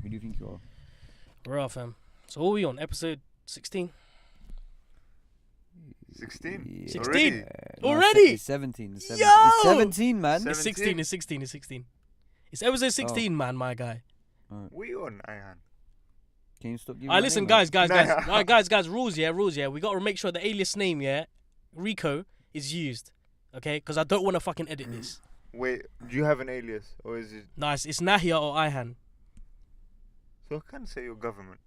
Who do you think you are? Raw, fam. So what are we on? Episode 16? 16? 16? No, Already? It's 17. It's 17. Yo! It's 17, man. Seven- It's 16, it's 16, it's 16. It's episode 16, man, my guy. We on, Ayhan? Can you stop giving Alright, my listen, name guys. Nah. Alright, guys, rules, yeah. We gotta make sure the alias name, yeah, Rico, is used. Okay? Because I don't want to fucking edit this. Wait, do you have an alias? Or is it... Nice. It's Nahia or Ayhan. So I can't say your government.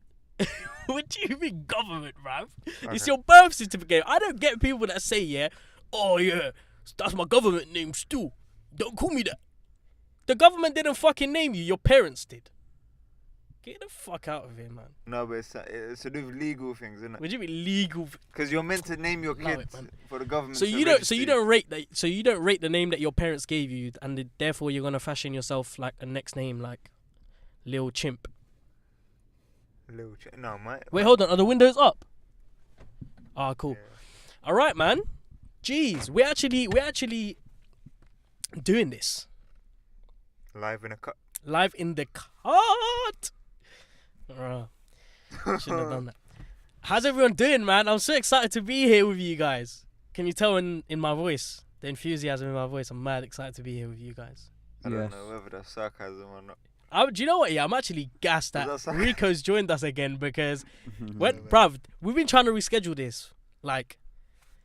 What do you mean government, bruv? It's Okay. your birth certificate. I don't get people that say, yeah, oh yeah, that's my government name, Stu. Don't call me that. The government didn't fucking name you. Your parents did. Get the fuck out of here, man. No, but it's to do with legal things, isn't it? Would you be legal? Because you're meant to name your Allow it, kids man. for the government. So to you don't. register So you don't rate that. So you don't rate the name that your parents gave you, and therefore you're gonna fashion yourself like a next name, like Lil Chimp. No, mate. Wait, hold on. Are the windows up? Ah, cool. Yeah. All right, man. Jeez, we're actually doing this Live in a cut. live in the cart. Shouldn't have done that. How's everyone doing, man? I'm so excited to be here with you guys. Can you tell in my voice, the enthusiasm in my voice? I'm mad excited to be here with you guys. I don't Yes. know whether that's sarcasm or not. Do you know what? Yeah, I'm actually gassed that Is that Rico's joined us again because bruv, we've been trying to reschedule this like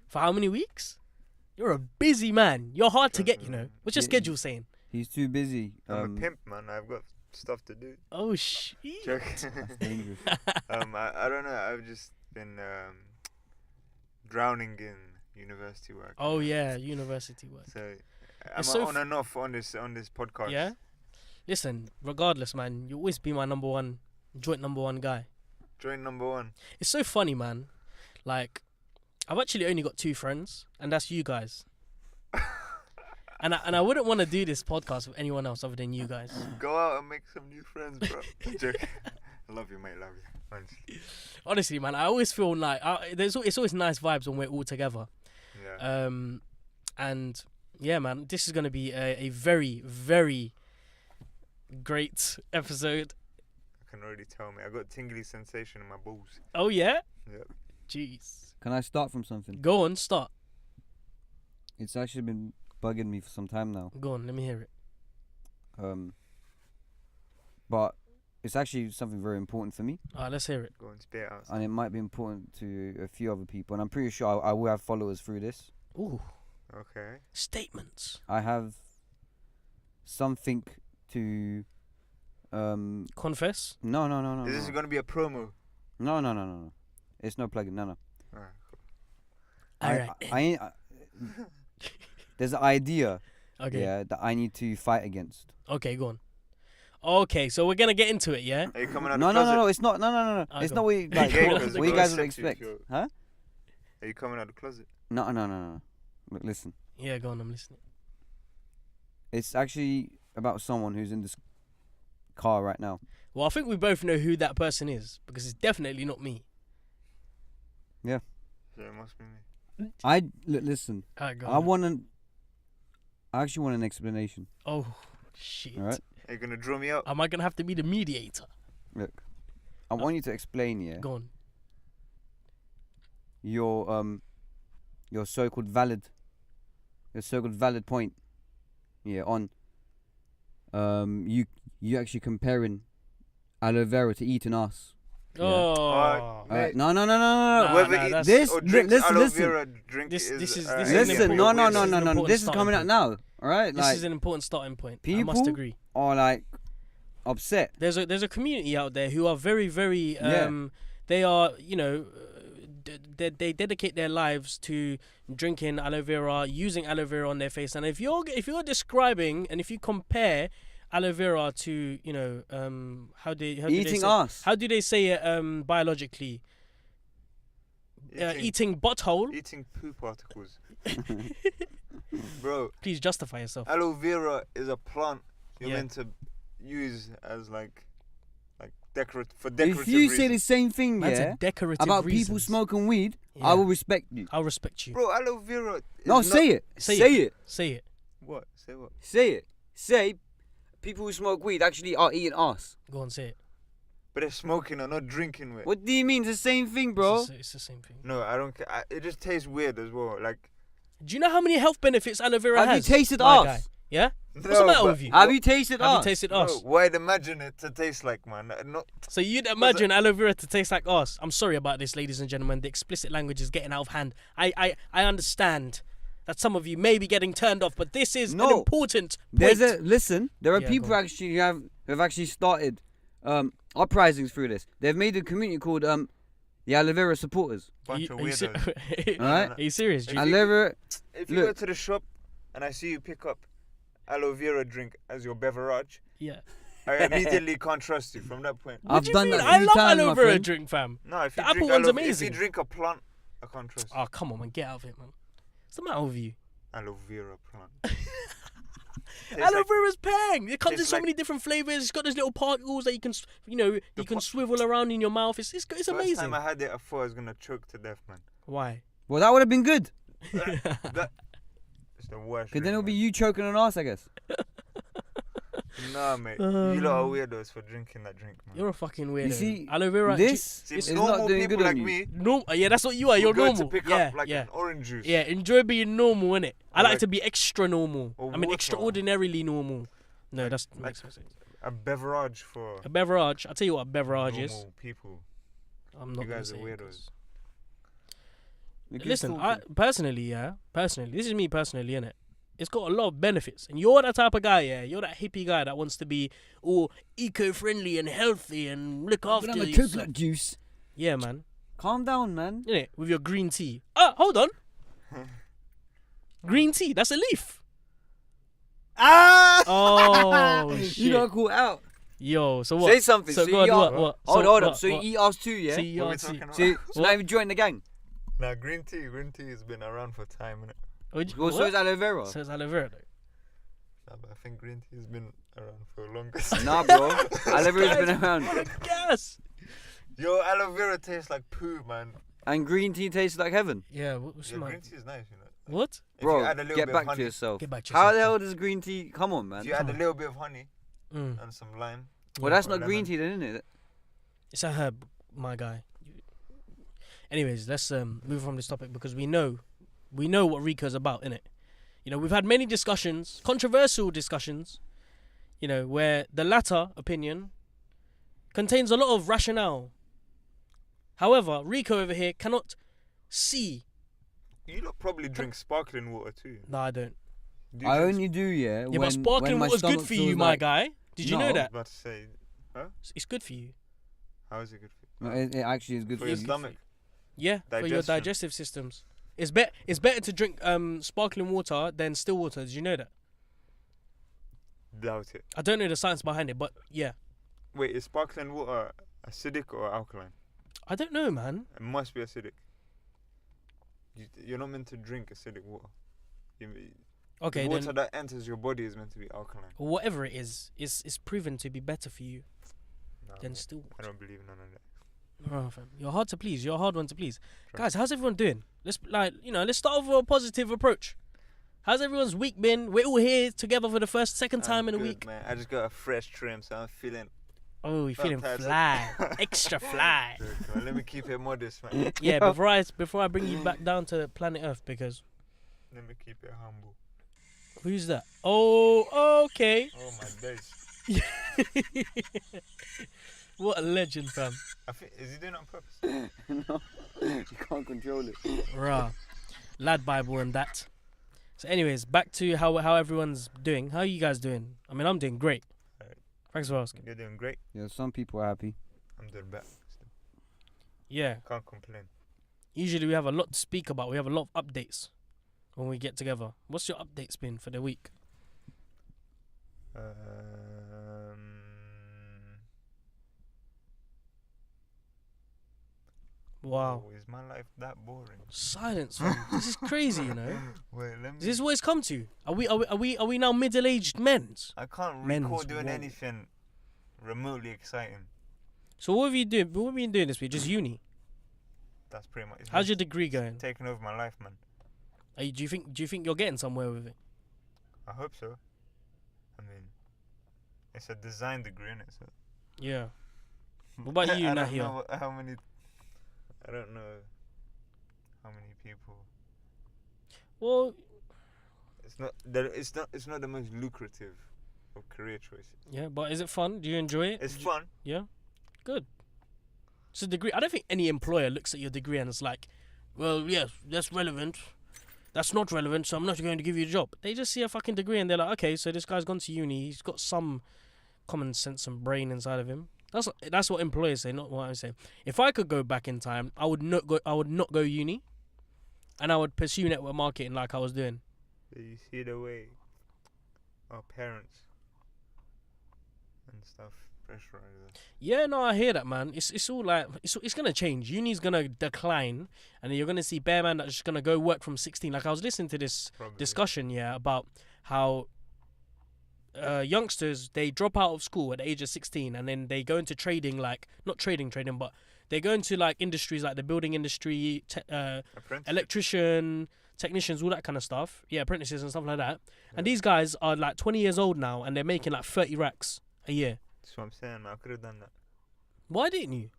for how many weeks? You're a busy man. You're hard to get, you know. What's your Yeah. schedule saying? He's too busy. I'm a pimp, man. I've got stuff to do. Oh shit. Joking. That's dangerous. I don't know. I've just been drowning in university work. Oh yeah, university work. So I'm so on and off on this podcast. Yeah. Listen, regardless, man, you always be my joint number one guy. Joint number one. It's so funny, man. Like, I've actually only got 2 friends, and that's you guys. and I wouldn't want to do this podcast with anyone else other than you guys. Go out and make some new friends, bro. Joking. I love you, mate. Love you. Honestly. Honestly, man, I always feel like it's always nice vibes when we're all together. Yeah. And yeah, man, this is gonna be a very, very great episode. I can already tell, me. I got tingly sensation in my balls. Oh yeah. Yep. Jeez. Can I start from something? Go on, start. It's actually been bugging me for some time now. Go on, let me hear it. But it's actually something very important for me, Alright, let's hear it. Go and spit it out. and it might be important to a few other people. And I'm pretty sure I will have followers through this. Ooh, Okay. statements. I have something to Confess. No. Is this going to be a promo? No. It's no plugin. No. Alright, cool. Alright. There's an idea, Okay. yeah, that I need to fight against. Okay, go on. Okay, so we're gonna get into it, yeah? Are you coming out No, the closet? no. It's not. No. Ah, It's go not what you, like, Gay, what 'cause you they guys got would accept you if expect, you're- huh? Are you coming out the closet? No. Look, listen. Yeah, go on, I'm listening. It's actually about someone who's in this car right now. Well, I think we both know who that person is because it's definitely not me. So it must be me. Listen. Alright, go I on. actually want an explanation. Oh, shit. All right. Are you going to draw me out? Am I gonna have to be the mediator? Look, I want you to explain, yeah, Go on. your so-called valid point, yeah, on you actually comparing aloe vera to eating ass. Yeah. Oh. Mate. No. Nah, Whether nah, it that's- This- or drinks listen, aloe listen. vera drink This is- is this is Listen, an no. important This is starting coming out point. now. All right, This like is an important starting point. I people must agree. are like upset. There's a community out there who are very, very Yeah. they are, you know, they dedicate their lives to drinking aloe vera, using aloe vera on their face. And if you're describing and if you compare aloe vera to, you know, how do they Eating say, ass. how do they say it biologically? Eating butthole. Eating poo particles. Bro, Please justify yourself. aloe vera is a plant you're Yeah. meant to use as like for decorative If you say the reasons. same thing, Man's yeah, a decorative about people reasons. smoking weed, Yeah. I will respect you. I'll respect you. Bro, aloe vera is No, not... say it. Say Say it. it. Say it. What? Say what? Say it. Say people who smoke weed actually are eating ass. Go on, say it. But they're smoking or not drinking with. What do you mean? It's the same thing, bro. It's the same thing. No, I don't care. It just tastes weird as well. Like, Do you know how many health benefits aloe vera has? Have you tasted my arse? guy? Yeah? What's no, the matter but- with you? Have you tasted Have you arse? tasted no, arse? what I'd imagine it to taste like, man. Not. So you'd imagine aloe vera to taste like arse. I'm sorry about this, ladies and gentlemen. The explicit language is getting out of hand. I understand that some of you may be getting turned off, but this is an important point. There are Yeah, people go on. actually who have actually started uprisings through this. They've made a community called the aloe vera supporters. Bunch of Are you weirdos. Alright? Are you serious? G? If Aloe vera. If you go Look. to the shop and I see you pick up aloe vera drink as your beverage, Yeah. I immediately can't trust you from that point. I've do you done mean? that a I few love times, aloe my vera friend. drink, fam. No, if you The drink apple one's aloe, amazing. If you drink a plant, I can't trust you. Oh, come on, man. Get out of it, man. What's the matter with you? Aloe vera plant. Tastes Aloe like- vera's pang. It comes in tastes so like- many different flavors. It's got those little particles that you can, you can swivel around in your mouth. It's First amazing. time I had it, I thought I was gonna choke to death, man. Why? Well, that would have been good. That it's the worst. Because then it'll be drink, you choking on arse, I guess. man. Nah, mate. You lot are weirdos for drinking that drink, man. You're a fucking weirdo. You see, aloe vera. this See, is normal not doing people good like on you. me No, yeah, that's what you are. You're go normal. to pick yeah, up like yeah. an orange juice. Yeah, enjoy being normal, innit? I Or like like- to be extra normal. or I mean, water. extraordinarily normal. No, Like- that's like- makes no sense. A beverage for A beverage. I'll tell you what a beverage is. normal people. I'm not You gonna guys are say it weirdos. 'cause- We keep Listen, talking. personally, this is me personally, innit? It's got a lot of benefits, and you're that type of guy, yeah. You're that hippie guy that wants to be all eco-friendly and healthy and look But after I'm a yourself. coconut juice. Yeah, man. Calm down, man. Innit? With your green tea. Hold on. Green tea. That's a leaf. Ah! Oh shit. You got caught out. Yo, so what? Say something. So So go on, you what? are- What? Hold So up. what- So you what? eat arse too, yeah? So you What are we are talking see- about? So now you've joined the gang. Nah, green tea has been around for time, innit? Well, so is aloe vera. So it's aloe vera, though. Nah, but I think green tea has been around for longer. Nah, bro. Aloe vera's been around. Yes. Yo, aloe vera tastes like poo, man. And green tea tastes like heaven. Yeah. What's Yeah, my... green tea is nice, you know. What? If you Bro, add a little get bit back of honey, to yourself. Get back to How yourself. the hell does green tea... Come on, man. if you add a little bit of honey Mm. and some lime. Well, that's or not green lemon. tea then, isn't it? It's a herb, my guy. Anyways, let's move from this topic because we know what Rico's about, innit? You know, we've had many discussions, controversial discussions, you know, where the latter opinion contains a lot of rationale. However, Rico over here cannot see. You lot probably drink sparkling water too. No, I don't. Do you I drink only do, yeah. Yeah, but sparkling water's good for you, my guy. Did you know No. that? about to say, It's good for you. how is it good for you? No, it actually is good For for your you. stomach. Yeah, for your Digestion. digestive systems. It's better to drink sparkling water than still water. Did you know that? Doubt it. I don't know the science behind it, but yeah. Wait, is sparkling water acidic or alkaline? I don't know, man. It must be acidic. You're not meant to drink acidic water. Okay, the water then that enters your body is meant to be alkaline. whatever it is proven to be better for you No, than mate, still I water. don't believe none of that. Oh, fam. You're hard to please. You're a hard one to please. Trust Guys, how's everyone doing? Let's let's start off with a positive approach. How's everyone's week been? We're all here together for the second time I'm in a good, week. man. I just got a fresh trim, so I'm feeling. Oh, you're feeling Fantastic. fly, extra fly. Joke, man. Let me keep it modest, man. Yeah, before I bring you back down to planet Earth, because Let me keep it humble. who's that? Oh, okay. Oh my days. What a legend, fam. I think, is he doing it on purpose? No, you can't control it. Rah. Lad Bible and that. So anyways, back to how everyone's doing. How are you guys doing? I mean, I'm doing great. Alright. Thanks for asking. You're doing great. Yeah, some people are happy. I'm doing better. Still. Yeah. Can't complain. Usually we have a lot to speak about. We have a lot of updates when we get together. What's your updates been for the week? Wow. Oh, is my life that boring? Silence, fam. This is crazy, you know. Wait, let me. This is what it's come to. Are we now middle-aged men? I can't Men's recall doing whoa. anything remotely exciting. So what have you doing? What have you been doing this week? Just uni. That's pretty much. How's your degree going? Taking over my life, man? Do you think you're getting somewhere with it? I hope so. I mean, it's a design degree, innit? So Yeah. What about you, I don't Nahia? know how many. I don't know how many people. Well, It's not that. It's not the most lucrative of career choices. yeah, but is it fun? Do you enjoy it? It's fun. Yeah, good. It's a degree. I don't think any employer looks at your degree and is like, well, yes, that's relevant. That's not relevant, so I'm not going to give you a job. They just see a fucking degree and they're like, okay, so this guy's gone to uni. He's got some common sense and brain inside of him. That's what employers say, not what I'm saying. If I could go back in time, I would not go uni, and I would pursue network marketing like I was doing. You see the way our parents and stuff pressurize us. Yeah, no, I hear that, man. It's all like it's gonna change. Uni's gonna decline, and then you're gonna see bare man that's just gonna go work from 16. Like I was listening to this Probably. discussion, yeah, about how youngsters, they drop out of school at the age of 16 and then they go into trading, like not trading, but they go into like industries like the building industry, electrician, technicians, all that kind of stuff. Yeah, apprentices and stuff like that. And these guys are like 20 years old now and they're making like 30 racks a year. That's what I'm saying. I could have done that. Why didn't you?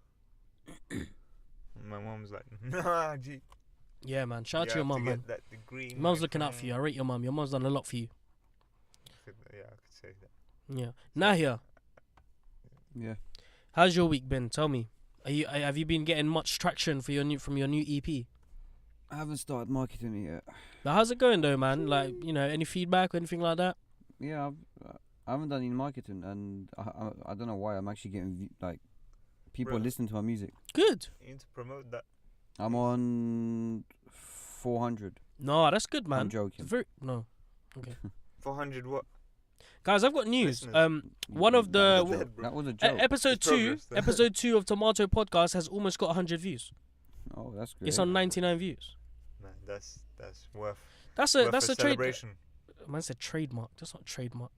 My mom was like, nah, G. Yeah, man. Shout out You to your have mum, man. get that degree, Your mum's my looking out for you. I friend. rate your mum. Your mum's done a lot for you. Yeah, I could say that. Yeah. Nahia, Yeah. how's your week been? Tell me. Have you been getting much traction for your new EP? I haven't started marketing it yet. Now, how's it going though, man? Like, any feedback or anything like that? Yeah, I haven't done any marketing, and I don't know why I'm actually getting people Bro. listening to my music. Good. You need to promote that. I'm on 400. No, that's good, man. I'm joking. No. 400 what? Guys, I've got news. Listeners. One of That's the dead, bro. that was a joke. episode It's 2, progress, though. episode 2 of Tomato Podcast has almost got 100 views. Oh, that's great. It's on 99 views. Man, that's worth. That's worth a trade. celebration. Man said trademark. That's not trademark.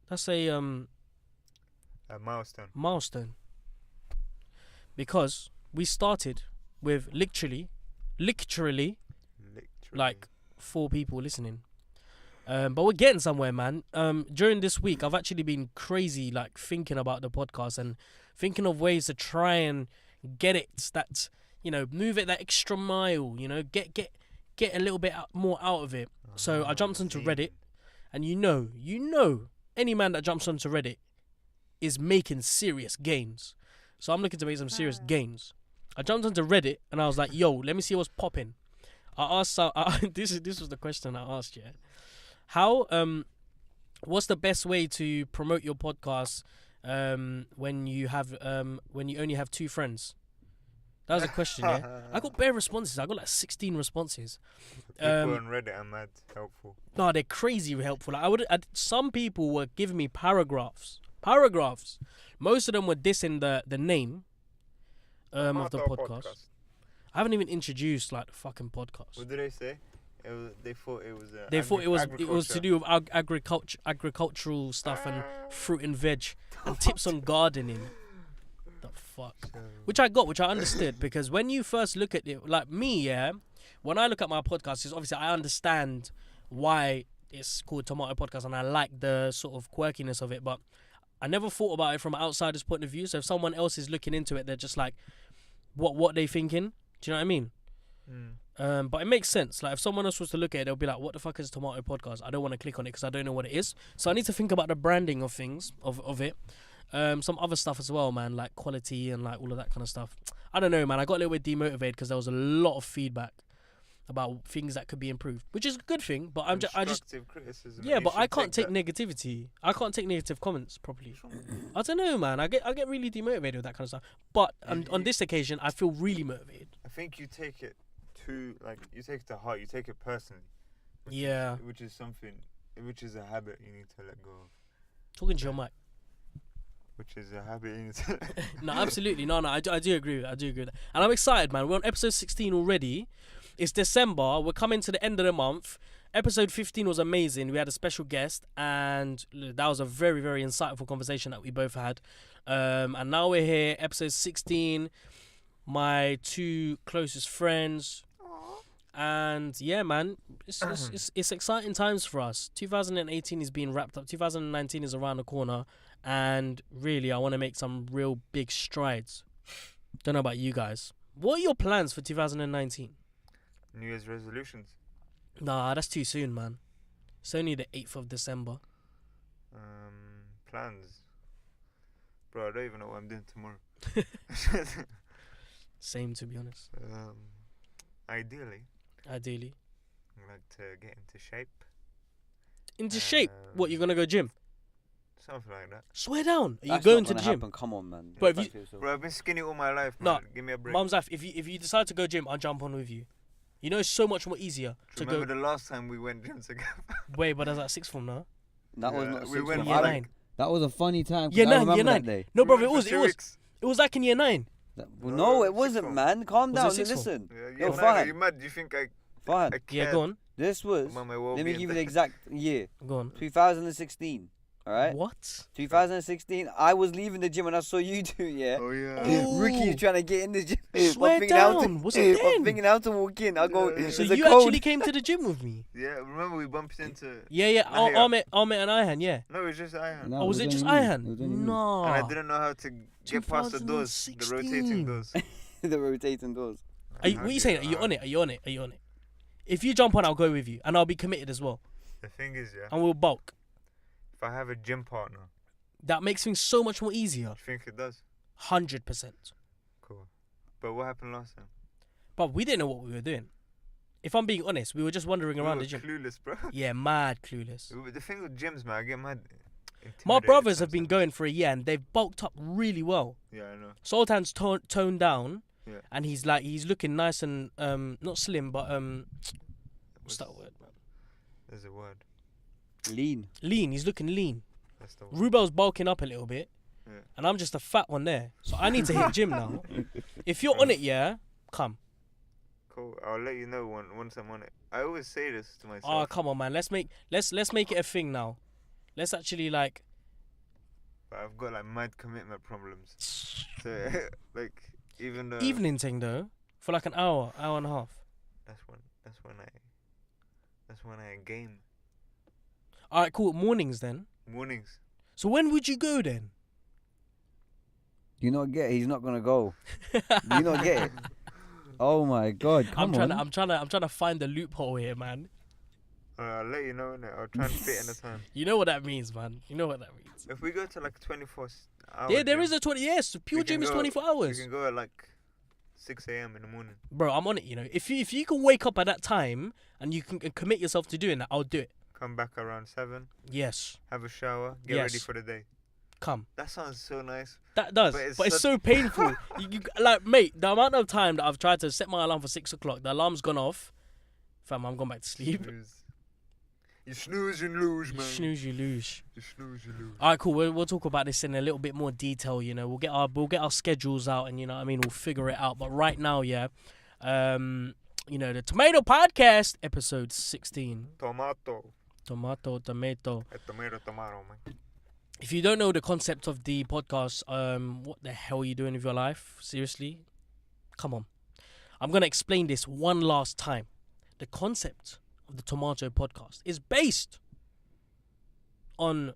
That's a A milestone. milestone. Because we started with literally like 4 people listening. But we're getting somewhere, man. During this week, I've actually been crazy, like thinking about the podcast and thinking of ways to try and get it. That move it that extra mile. Get a little bit more out of it. So I jumped onto Reddit, and any man that jumps onto Reddit is making serious gains. So I'm looking to make some serious gains. I jumped onto Reddit and I was like, "Yo, let me see what's popping." I asked. This was the question I asked. Yeah. How what's the best way to promote your podcast when you only have 2 friends? That was a question, yeah. I got bare responses. I got like 16 responses. People on Reddit are mad helpful. No, they're crazy helpful. Like, some people were giving me paragraphs. Most of them were dissing the name of the Our podcast. I haven't even introduced like the fucking podcast. What did they say? They thought it was. They thought it was to agriculture. do with agricultural stuff and fruit and veg and tips on gardening. The fuck? Which I understood, because when you first look at it, like me, yeah, when I look at my podcast, is obviously I understand why it's called Tomato Podcast and I like the sort of quirkiness of it, but I never thought about it from an outsider's point of view. So if someone else is looking into it, they're just like, what they thinking? Do you know what I mean? But it makes sense. Like if someone else was to look at it, they'll be like, "What the fuck is Tomato Podcast?" I don't want to click on it because I don't know what it is. So I need to think about the branding of things of it. Some other stuff as well, man, like quality and like all of that kind of stuff. I don't know, man. I got a little bit demotivated because there was a lot of feedback about things that could be improved, which is a good thing. But I just Constructive criticism. yeah, You but I should can't take that. negativity. I can't take negative comments properly. I don't know, man. I get really demotivated with that kind of stuff. But on this occasion, I feel really motivated. I think you take it you take it to heart. You take it personally. Yeah. Which is a habit you need to let go of. Talking to your mic. Which is a habit you need to. No, absolutely. No, I do agree with that. And I'm excited, man. We're on episode 16 already. It's December. We're coming to the end of the month. Episode 15 was amazing. We had a special guest, and that was a very, very insightful conversation that we both had. And now we're here, episode 16. My 2 closest friends. And yeah, man, it's exciting times for us. 2018 is being wrapped up. 2019 is around the corner, and really, I want to make some real big strides. Don't know about you guys. What are your plans for 2019? New Year's resolutions. Nah, that's too soon, man. It's only the 8th of December. Plans. Bro, I don't even know what I'm doing tomorrow. Same, to be honest. Ideally, Ideally. I'd like to get into shape. Into shape? What, you're going to go gym? Something like that. Swear down. Are you That's going not to the gonna gym? happen. Come on, man. Bro, if Get you- back to yourself. Bro, I've been skinny all my life, No, man. Give me a break. Mum's life, if you decide to go gym, I'll jump on with you. You know, it's so much more easier to Remember go. the last time we went gym together? Wait, but that's like sixth form now. That was Yeah, not we six went months. Year for I- nine. That was a funny time. 'cause Year I nine, remember year that nine. day. No, We brother, went it was for it 2 was weeks. it was like in year 9. Well, No, no, it sixth wasn't, form. man. Calm Was it down. sixth form? Listen. Yeah, Yo, man, fine. are you mad? You think I Fine. cared Yeah, go on, This was. about my Let well-being? me give you the exact year. go on. 2016. All right. What? 2016. I was leaving the gym and I saw you two. Yeah. Oh yeah. Oh. Ricky's trying to get in the gym. Swear I'm thinking how down. to, Was it I'm then? thinking how to walk in. I go. Yeah. So There's a you code. actually came to the gym with me? Yeah, remember we bumped into. Yeah. Nah, yeah. Ahmed and Ihan, yeah. No, it was just Ian. No, Oh, was it only just me. It Ihan? was only me. No. And I didn't know how to get past the doors, the 2016. rotating doors. The rotating doors. What are you saying? Are you on it? Are you on it? Are you on it? If you jump on, I'll go with you, and I'll be committed as well, The thing is, yeah, and we'll bulk. if I have a gym partner, That makes things so much more easier. you think it does? 100%. Cool. But what happened last time? But we didn't know what we were doing. If I'm being honest, we were just wandering around We the were gym. clueless, bro. Yeah, mad clueless. The thing with gyms, man, I get mad. My intimidated brothers have been sometimes. going for a year, and they've bulked up really well. Yeah, I know. Sultan's toned down, Yeah. and he's looking nice and not slim, but what's that word, man? There's a word. Lean. Lean. He's looking lean. That's the word. Rubel's bulking up a little bit, Yeah. and I'm just a fat one there. So I need to hit gym now. If you're on it, yeah, come. Cool. I'll let you know once I'm on it. I always say this to myself. Oh, come on, man. Let's make it a thing now. Let's actually But I've got like mad commitment problems. So like even though evening thing though, for like an hour and a half. that's when I game. All right, cool. Mornings then. Mornings. So when would you go then? You not get it. He's not gonna go. You not get it. Oh my God! Come on. I'm trying to find the loophole here, man. I'll let you know, innit? I'll try and fit in the time. You know what that means, man. You know what that means. If we go to like 24 hours. Yeah, there is a 20. Yes, pure gym is 24 We hours. can go at like 6 a.m. in the morning. Bro, I'm on it. You know, if you can wake up at that time and you can commit yourself to doing that, I'll do it. Come back around 7. Yes, Have a shower. Get ready Yes. for the day. come. That sounds so nice. That does, But it's but it's such- so painful. you like, mate, the amount of time that I've tried to set my alarm for 6 o'clock, the alarm's gone off. Fam, I'm going back to sleep. Snooze. You snooze, you lose, You man. snooze, you lose. You snooze, you lose. All right, cool. We'll talk about this in a little bit more detail. You know, we'll get our schedules out, and you know what I mean, we'll figure it out. But right now, yeah, you know, the Tomato Podcast, episode 16. Tomato. Tomato. A tomato, man. If you don't know the concept of the podcast, what the hell are you doing with your life? Seriously, come on. I'm gonna explain this one last time. The concept of the Tomato Podcast is based on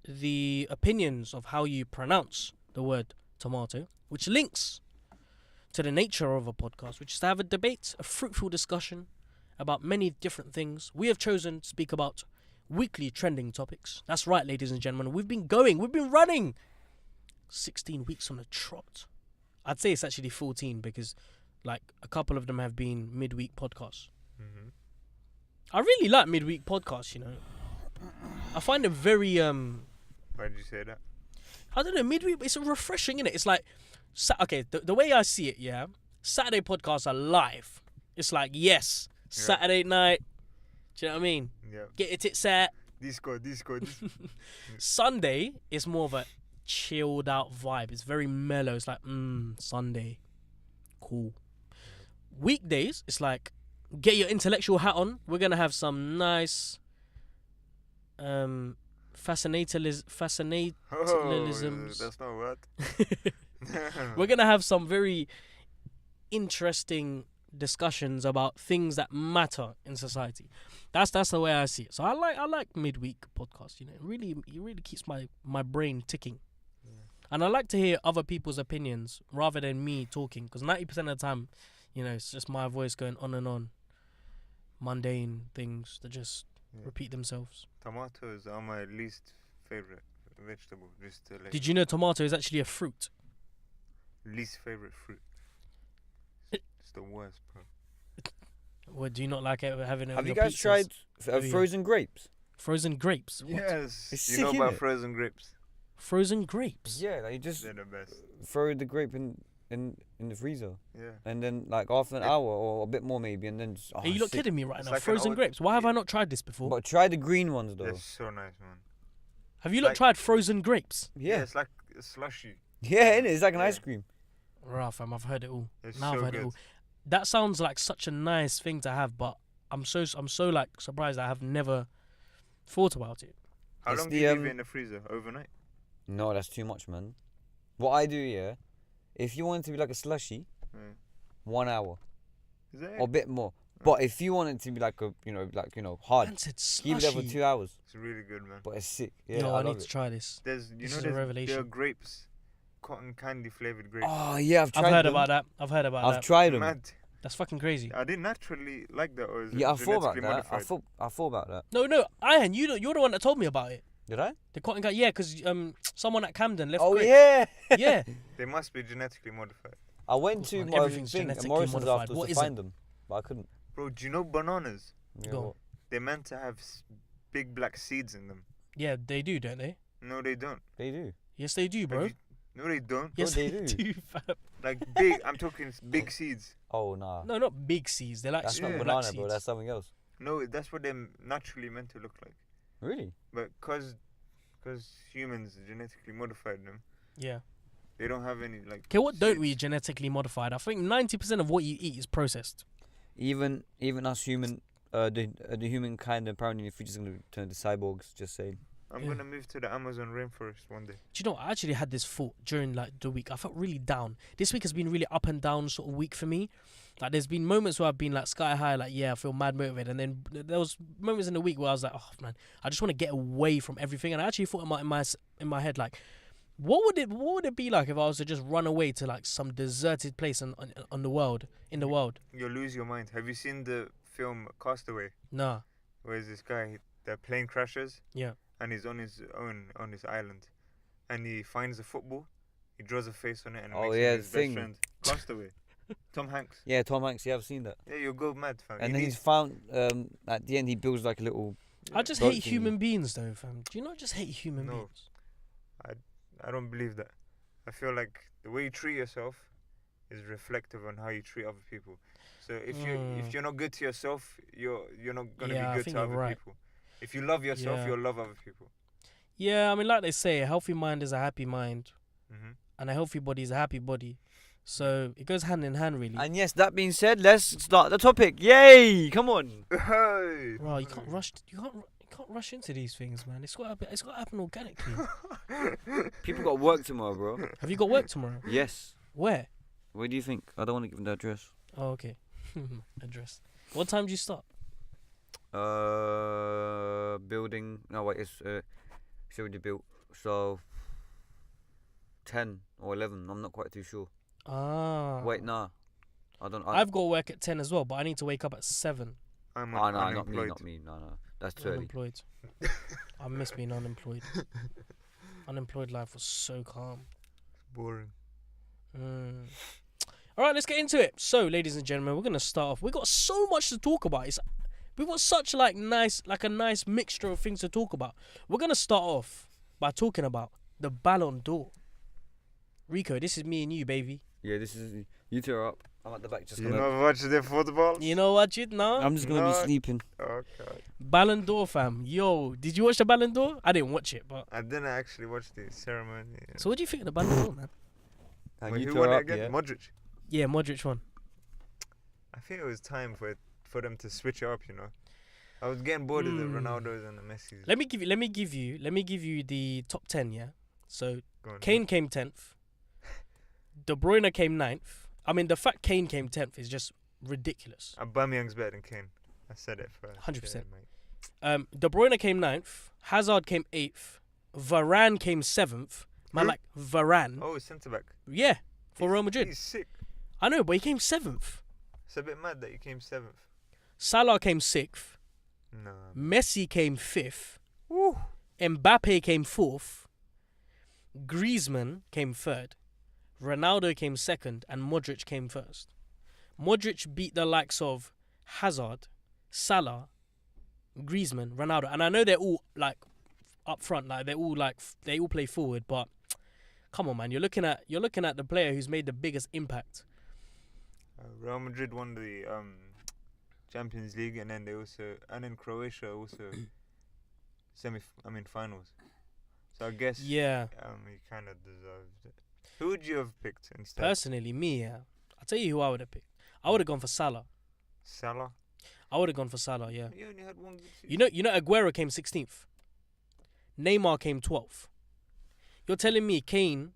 the opinions of how you pronounce the word tomato, which links to the nature of a podcast, which is to have a debate, a fruitful discussion about many different things. We have chosen to speak about weekly trending topics. That's right, ladies and gentlemen. We've been running 16 weeks on a trot. I'd say it's actually 14 because like a couple of them have been midweek podcasts. Mm-hmm. I really like midweek podcasts, you know. I find it very Why did you say that? I don't know, midweek, it's refreshing, innit? It's like, okay, the way I see it, yeah, Saturday podcasts are live. It's like, yes, Saturday night, do you know what I mean? Yeah. Get your tits set. Disco. Sunday is more of a chilled out vibe. It's very mellow. It's like, Sunday. Cool. Weekdays, it's like, get your intellectual hat on. We're going to have some nice fascinatalisms. Oh, that's not what. We're going to have some very interesting discussions about things that matter in society. That's the way I see it. So I like midweek podcasts. It really keeps my brain ticking. And I like to hear other people's opinions rather than me talking, because 90% of the time, it's just my voice going on and on. Mundane things that just repeat themselves. Tomatoes are my least favorite vegetable. Did you know tomato is actually a fruit? Least favorite fruit. It's the worst, bro. What, do you not like it having it? Have on you your guys pizzas? tried frozen grapes? Frozen grapes? What? Yes. It's You sick, know about innit? frozen grapes? Frozen grapes? Yeah, like you just They're the best. throw the grape in the freezer, Yeah. and then like after an hour or a bit more maybe, and then just, Are you not sick. kidding me right It's now? like an Frozen old- grapes. Why have I not tried this before? But try the green ones though. They're so nice, man. Have you not like- tried frozen grapes? Yeah, It's like a slushy. yeah, innit? It's like an Yeah. ice cream. Right, fam, I've heard it all. It's Now so I've heard good. it all. That sounds like such a nice thing to have, but I'm so like surprised I have never thought about it. How It's long the, do you leave it in the freezer? Overnight? No, that's too much, man. What I do, yeah, if you want it to be like a slushy, Yeah. 1 hour Is that or a it? bit more. But if you want it to be like a, hard, Man said keep it there for slushy. 2 hours. It's really good, man. But it's sick. Yeah, Yo, I I love need to it. try this. There's, This is a there are revelation. grapes, cotton candy flavored grapes. Oh yeah, I've tried I've heard them. about that. I've heard about I've that. tried them. Mad. That's fucking crazy. Are they naturally like that, or is it Yeah, I thought about genetically that. modified? I thought about that. No, Ian, you're the one that told me about it. Did I? The cotton guy, yeah, because someone at Camden left. Oh grapes. yeah. Yeah. They must be genetically modified. I went to Man, my everything's thing, genetically Morrison's modified. afterwards What to is it? find them, but I couldn't. Bro, do you know bananas? Yeah, Go on. what? They're meant to have big black seeds in them. Yeah, they do, don't they? No, they don't. They do. Yes, they do, Have bro. you- No, they don't. Yes, they they do. do, fam. Like big. I'm talking big seeds. Oh nah. No, not big seeds. They're like That's small not Yeah. black banana, seeds. bro. That's something else. No, that's what they're naturally meant to look like. Really? But cause humans genetically modified them, Yeah. they don't have any like. Okay, what don't seeds. we genetically modified? I think 90% of what you eat is processed. Even us human, the human kind apparently if we're just gonna turn to cyborgs. Just saying. I'm Yeah. gonna move to the Amazon rainforest one day. Do you know, I actually had this thought during like the week. I felt really down. This week has been really up and down sort of week for me. Like there's been moments where I've been like sky high, like yeah, I feel mad motivated, and then there was moments in the week where I was like, oh man, I just want to get away from everything. And I actually thought in my head like, what would it be like if I was to just run away to like some deserted place on the world in the world? You'll lose your mind. Have you seen the film Castaway? Nah, Where's this guy? The plane crashes. yeah. And he's on his own on his island, and he finds a football. He draws a face on it and Oh, makes yeah, him his the thing. best friend. Castaway. Tom Hanks. Yeah, Tom Hanks. Yeah, I've seen that. Yeah, you'll go mad, fam. And He then needs- he's found. At the end, he builds like a little. I just Boat hate thingy. human beings though, fam. Do you not just hate human No. beings? I don't believe that. I feel like the way you treat yourself is reflective on how you treat other people. So if you're not good to yourself, you're not gonna Yeah, I be good think to you're other right. people. If you love yourself, Yeah. you'll love other people. Yeah, I mean, like they say, a healthy mind is a happy mind, hmm and a healthy body is a happy body. So it goes hand in hand, really. And yes, that being said, let's start the topic. Yay! Come on. Hey. Well, you can't rush. You can't rush into these things, man. It's got to happen organically. People got work tomorrow, bro. Have you got work tomorrow? Yes. Where? Where do you think? I don't want to give them the address. Oh, okay. Address. What time do you start? Building. No, wait. It's already built. So 10 or 11. I'm not quite too sure. Ah. Wait, nah. I don't. I've got work at 10 as well, but I need to wake up at 7. I'm Oh no, not unemployed. me, not me. No, that's too early. Unemployed. I miss being unemployed. Unemployed life was so calm. Boring. All right, let's get into it. So, ladies and gentlemen, we're gonna start off. We got so much to talk about. We've got such a nice mixture of things to talk about. We're gonna start off by talking about the Ballon d'Or. Rico, this is me and you, baby. Yeah, this is. You two are up. I'm at the back, just You gonna. not watch the football? You know what, you know? I'm just gonna be No. sleeping. Okay. Ballon d'Or, fam. Yo, did you watch the Ballon d'Or? I didn't watch it, but I didn't actually watch the ceremony. so what do you think of the Ballon d'Or, man? And Wait, you who two won are it up, again? yeah. Modric. Yeah, Modric won. I think it was time for them to switch it up. You know, I was getting bored of the Ronaldos and the Messis. Let me give you the top 10. Yeah. So Go on. Kane came 10th. De Bruyne came 9th. I mean, the fact Kane came 10th is just ridiculous. Aubameyang's better than Kane. I said it first. 100%. Yeah, mate. De Bruyne came 9th. Hazard came 8th. Varane came 7th. Man, Who? like Varane. Oh, centre back. Yeah, for Real Madrid. He's sick. I know, but he came 7th. It's a bit mad that he came 7th. Salah came 6th. No. Messi came 5th. Woo. Mbappe came 4th. Griezmann came 3rd. Ronaldo came 2nd. And Modric came 1st. Modric beat the likes of Hazard, Salah, Griezmann, Ronaldo. And I know they're all like up front, like they all play forward, but come on, man, you're looking at the player who's made the biggest impact. Real Madrid won the Champions League, and then Croatia also finals. So I guess Yeah. he kind of deserved it. Who would you have picked instead? Personally, me, yeah. I'll tell you who I would have picked. I would have gone for Salah. Salah. I would have gone for Salah, yeah. He only had one good season. You know Aguero came 16th. Neymar came 12th. You're telling me Kane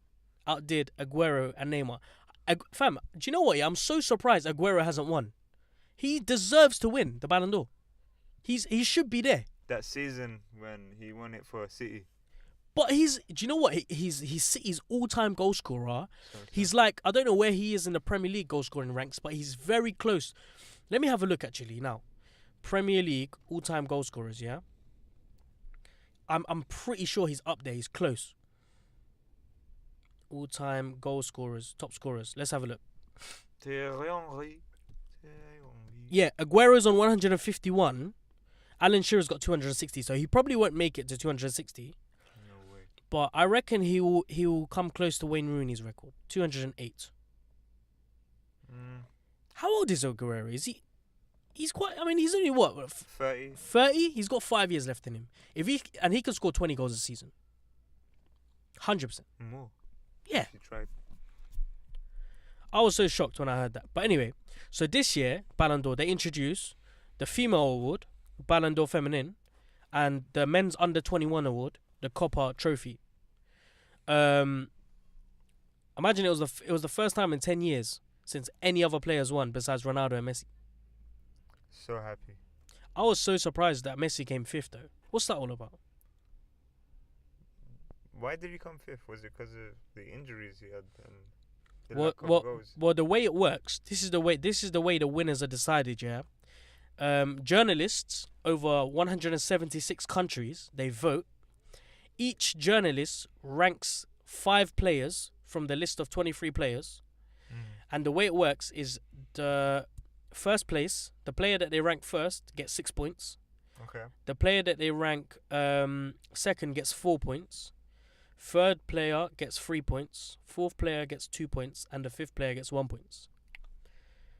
outdid Aguero and Neymar. Fam, do you know what? Yeah, I'm so surprised Aguero hasn't won. He deserves to win the Ballon d'Or. He should be there. That season when he won it for City. But do you know what? He's City's all-time goal scorer. He's like, I don't know where he is in the Premier League goal scoring ranks, but he's very close. Let me have a look actually now. Premier League all-time goal scorers, yeah? I'm pretty sure he's up there. He's close. All-time goal scorers, top scorers. Let's have a look. Thierry Henry. Yeah, Aguero's on 151. Alan Shearer's got 260, so he probably won't make it to 260. No way. But I reckon he will come close to Wayne Rooney's record, 208. How old is Aguero? Is he? He's quite. I mean, he's only what? 30. 30. He's got 5 years left in him. He can score 20 goals a season. 100%. More. Yeah. If you tried. I was so shocked when I heard that. But anyway, so this year, Ballon d'Or, they introduced the female award, Ballon d'Or Feminine, and the men's under 21 award, the Copa Trophy. Imagine it was the first time in 10 years since any other players won besides Ronaldo and Messi. So happy. I was so surprised that Messi came 5th though. What's that all about? Why did he come 5th? Was it because of the injuries he had and the lack of goals? Well, the way it works, this is the way the winners are decided, yeah. Journalists over 176 countries, they vote. Each journalist ranks 5 players from the list of 23 players. And the way it works is the first place, the player that they rank first gets 6 points. Okay. The player that they rank second gets 4 points. Third player gets 3 points. Fourth player gets 2 points. And the fifth player gets 1 point.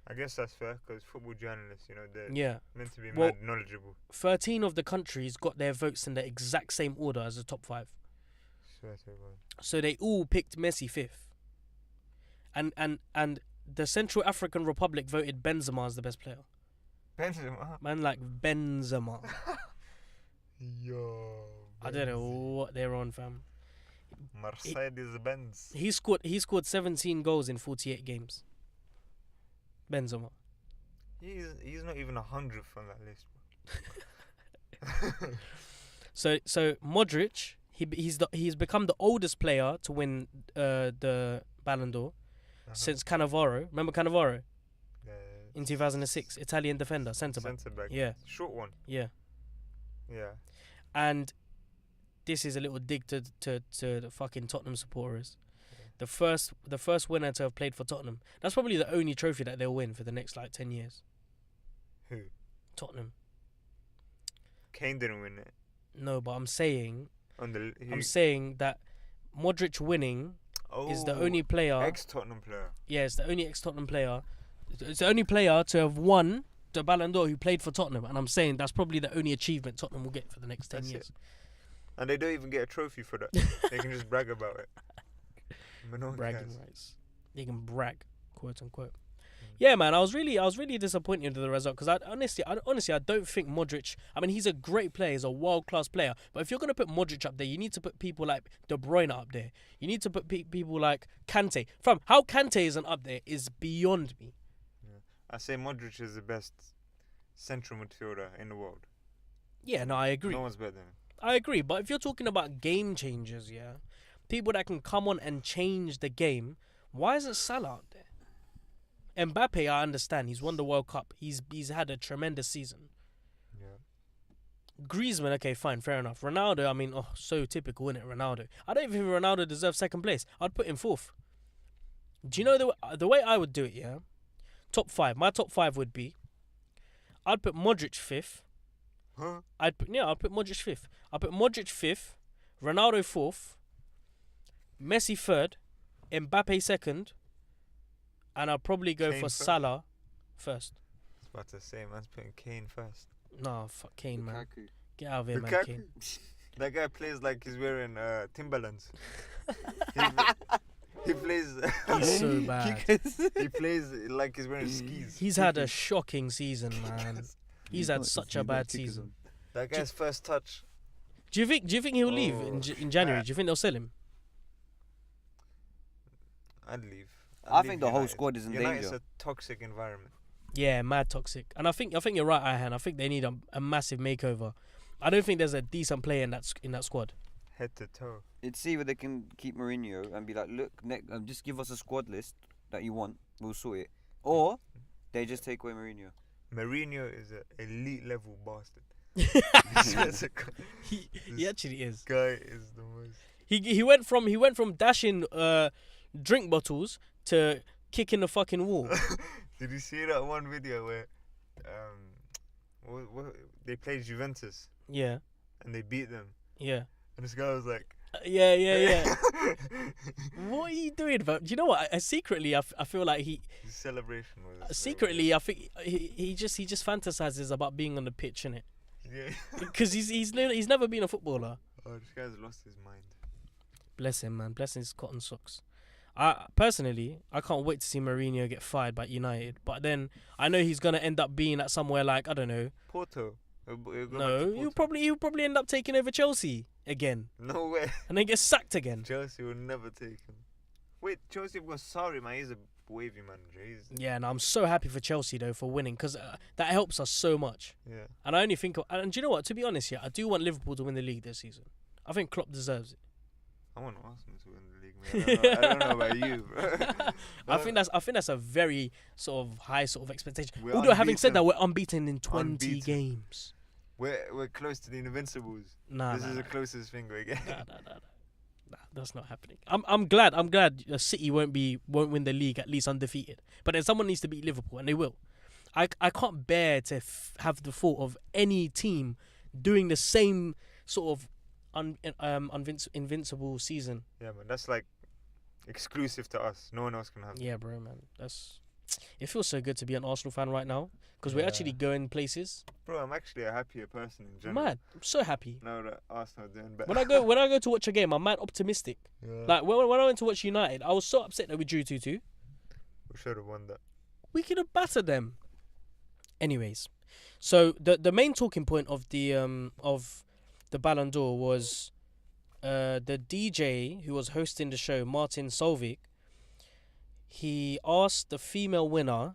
I guess that's fair because football journalists, they're meant to be Well, mad knowledgeable. 13 of the countries got their votes in the exact same order as the top 5. Swear to God. So they all picked Messi 5th. And the Central African Republic voted Benzema as the best player. Benzema? Man, like Benzema. Yo. I don't know what they're on, fam. Mercedes Benz. He scored 17 goals in 48 games. Benzema. He's not even 100th on that list. So Modric, he's become the oldest player to win the Ballon d'Or since Cannavaro. Remember Cannavaro? In 2006, Italian defender, centre back. Yeah. Short one. Yeah. Yeah. And this is a little dig to the fucking Tottenham supporters. Yeah. The first winner to have played for Tottenham. That's probably the only trophy that they'll win for the next 10 years. Who? Tottenham. Kane didn't win it. No, but I'm saying that Modric winning is the only player. Ex-Tottenham player. Yeah, it's the only ex-Tottenham player. It's the only player to have won the Ballon d'Or who played for Tottenham, and I'm saying that's probably the only achievement Tottenham will get for the next 10 years. And they don't even get a trophy for that. They can just brag about it. But no one Bragging cares. rights. They can brag, quote unquote. Yeah, man, I was really disappointed with the result because I honestly don't think Modric. I mean, he's a great player, he's a world class player. But if you're gonna put Modric up there, you need to put people like De Bruyne up there. You need to put people like Kante. How Kante isn't up there is beyond me. I say Modric is the best central midfielder in the world. Yeah, no, I agree. No one's better than him. I agree, but if you're talking about game changers, yeah, people that can come on and change the game, why isn't Salah out there? Mbappe, I understand. He's won the World Cup. He's had a tremendous season. Yeah. Griezmann, okay, fine, fair enough. Ronaldo, I mean, so typical, isn't it, Ronaldo? I don't even think Ronaldo deserves second place. I'd put him fourth. Do you know the way I would do it, yeah? Top 5. My top 5 would be, I'd put Modric 5th. Huh? I'd put Modric 5th. I'd put Modric 5th, Ronaldo 4th, Messi 3rd, Mbappe 2nd, and I'll probably go Kane for first? Salah first. I was about to say, man's putting Kane first. No, fuck Kane, man. Lukaku. Get out of here, man, Lukaku? Kane. That guy plays like he's wearing Timberlands. he plays. He's so bad. He plays like he's wearing skis. He's had a shocking season, man. He's had such a bad season. That guy's first touch. Do you think he'll leave in January? Do you think they'll sell him? I'd leave. I think the whole squad is in United's danger. a toxic environment. Yeah, mad toxic. And I think you're right, Ihan. I think they need a massive makeover. I don't think there's a decent player in that squad. Head to toe. It's see where they can keep Mourinho and be like, look, just give us a squad list that you want, we'll sort it. Or they just take away Mourinho. Mourinho is an elite level bastard. He actually is. Guy is the most. He went from dashing drink bottles to kicking the fucking wall. Did you see that one video where they played Juventus Yeah, and they beat them, yeah. and this guy was like, Yeah. What are you doing, bro? Do you know what? I secretly, I feel like his celebration was secretly, I think he just fantasizes about being on the pitch, innit? yeah. Because he's never been a footballer. Oh, this guy's lost his mind. Bless him, man. Bless his cotton socks. I can't wait to see Mourinho get fired by United. But then I know he's gonna end up being at somewhere like, I don't know. Porto. He'll go back to No, Porto. he'll probably end up taking over Chelsea again, No way. and then get sacked again. Chelsea will never take him. Wait, Chelsea was sorry, man. He's a wavy manager. Yeah, and I'm so happy for Chelsea though for winning because that helps us so much. Yeah. And I only think, and do you know what? To be honest, yeah, I do want Liverpool to win the league this season. I think Klopp deserves it. I want Arsenal to win the league, man. I don't know about you, bro. I think that's a very sort of high sort of expectation. We're Although having said unbeaten. that, we're unbeaten in 20 Unbeaten. games. We're close to the Invincibles. Nah, This is the closest thing we get. Nah, that's not happening. I'm glad City won't win the league at least undefeated. But then someone needs to beat Liverpool, and they will. I can't bear to have the thought of any team doing the same sort of invincible season. Yeah, man. That's like exclusive to us. No one else can have it. Yeah, bro, man. It feels so good to be an Arsenal fan right now because we're Yeah. actually going places. Bro, I'm actually a happier person in general. Mad, I'm so happy. Now that Arsenal are doing better. When I go to watch a game, I'm mad optimistic. Yeah. Like when I went to watch United, I was so upset that we drew 2-2. We should have won that. We could have battered them. Anyways, so the main talking point of the Ballon d'Or was the DJ who was hosting the show, Martin Solveig. He asked the female winner,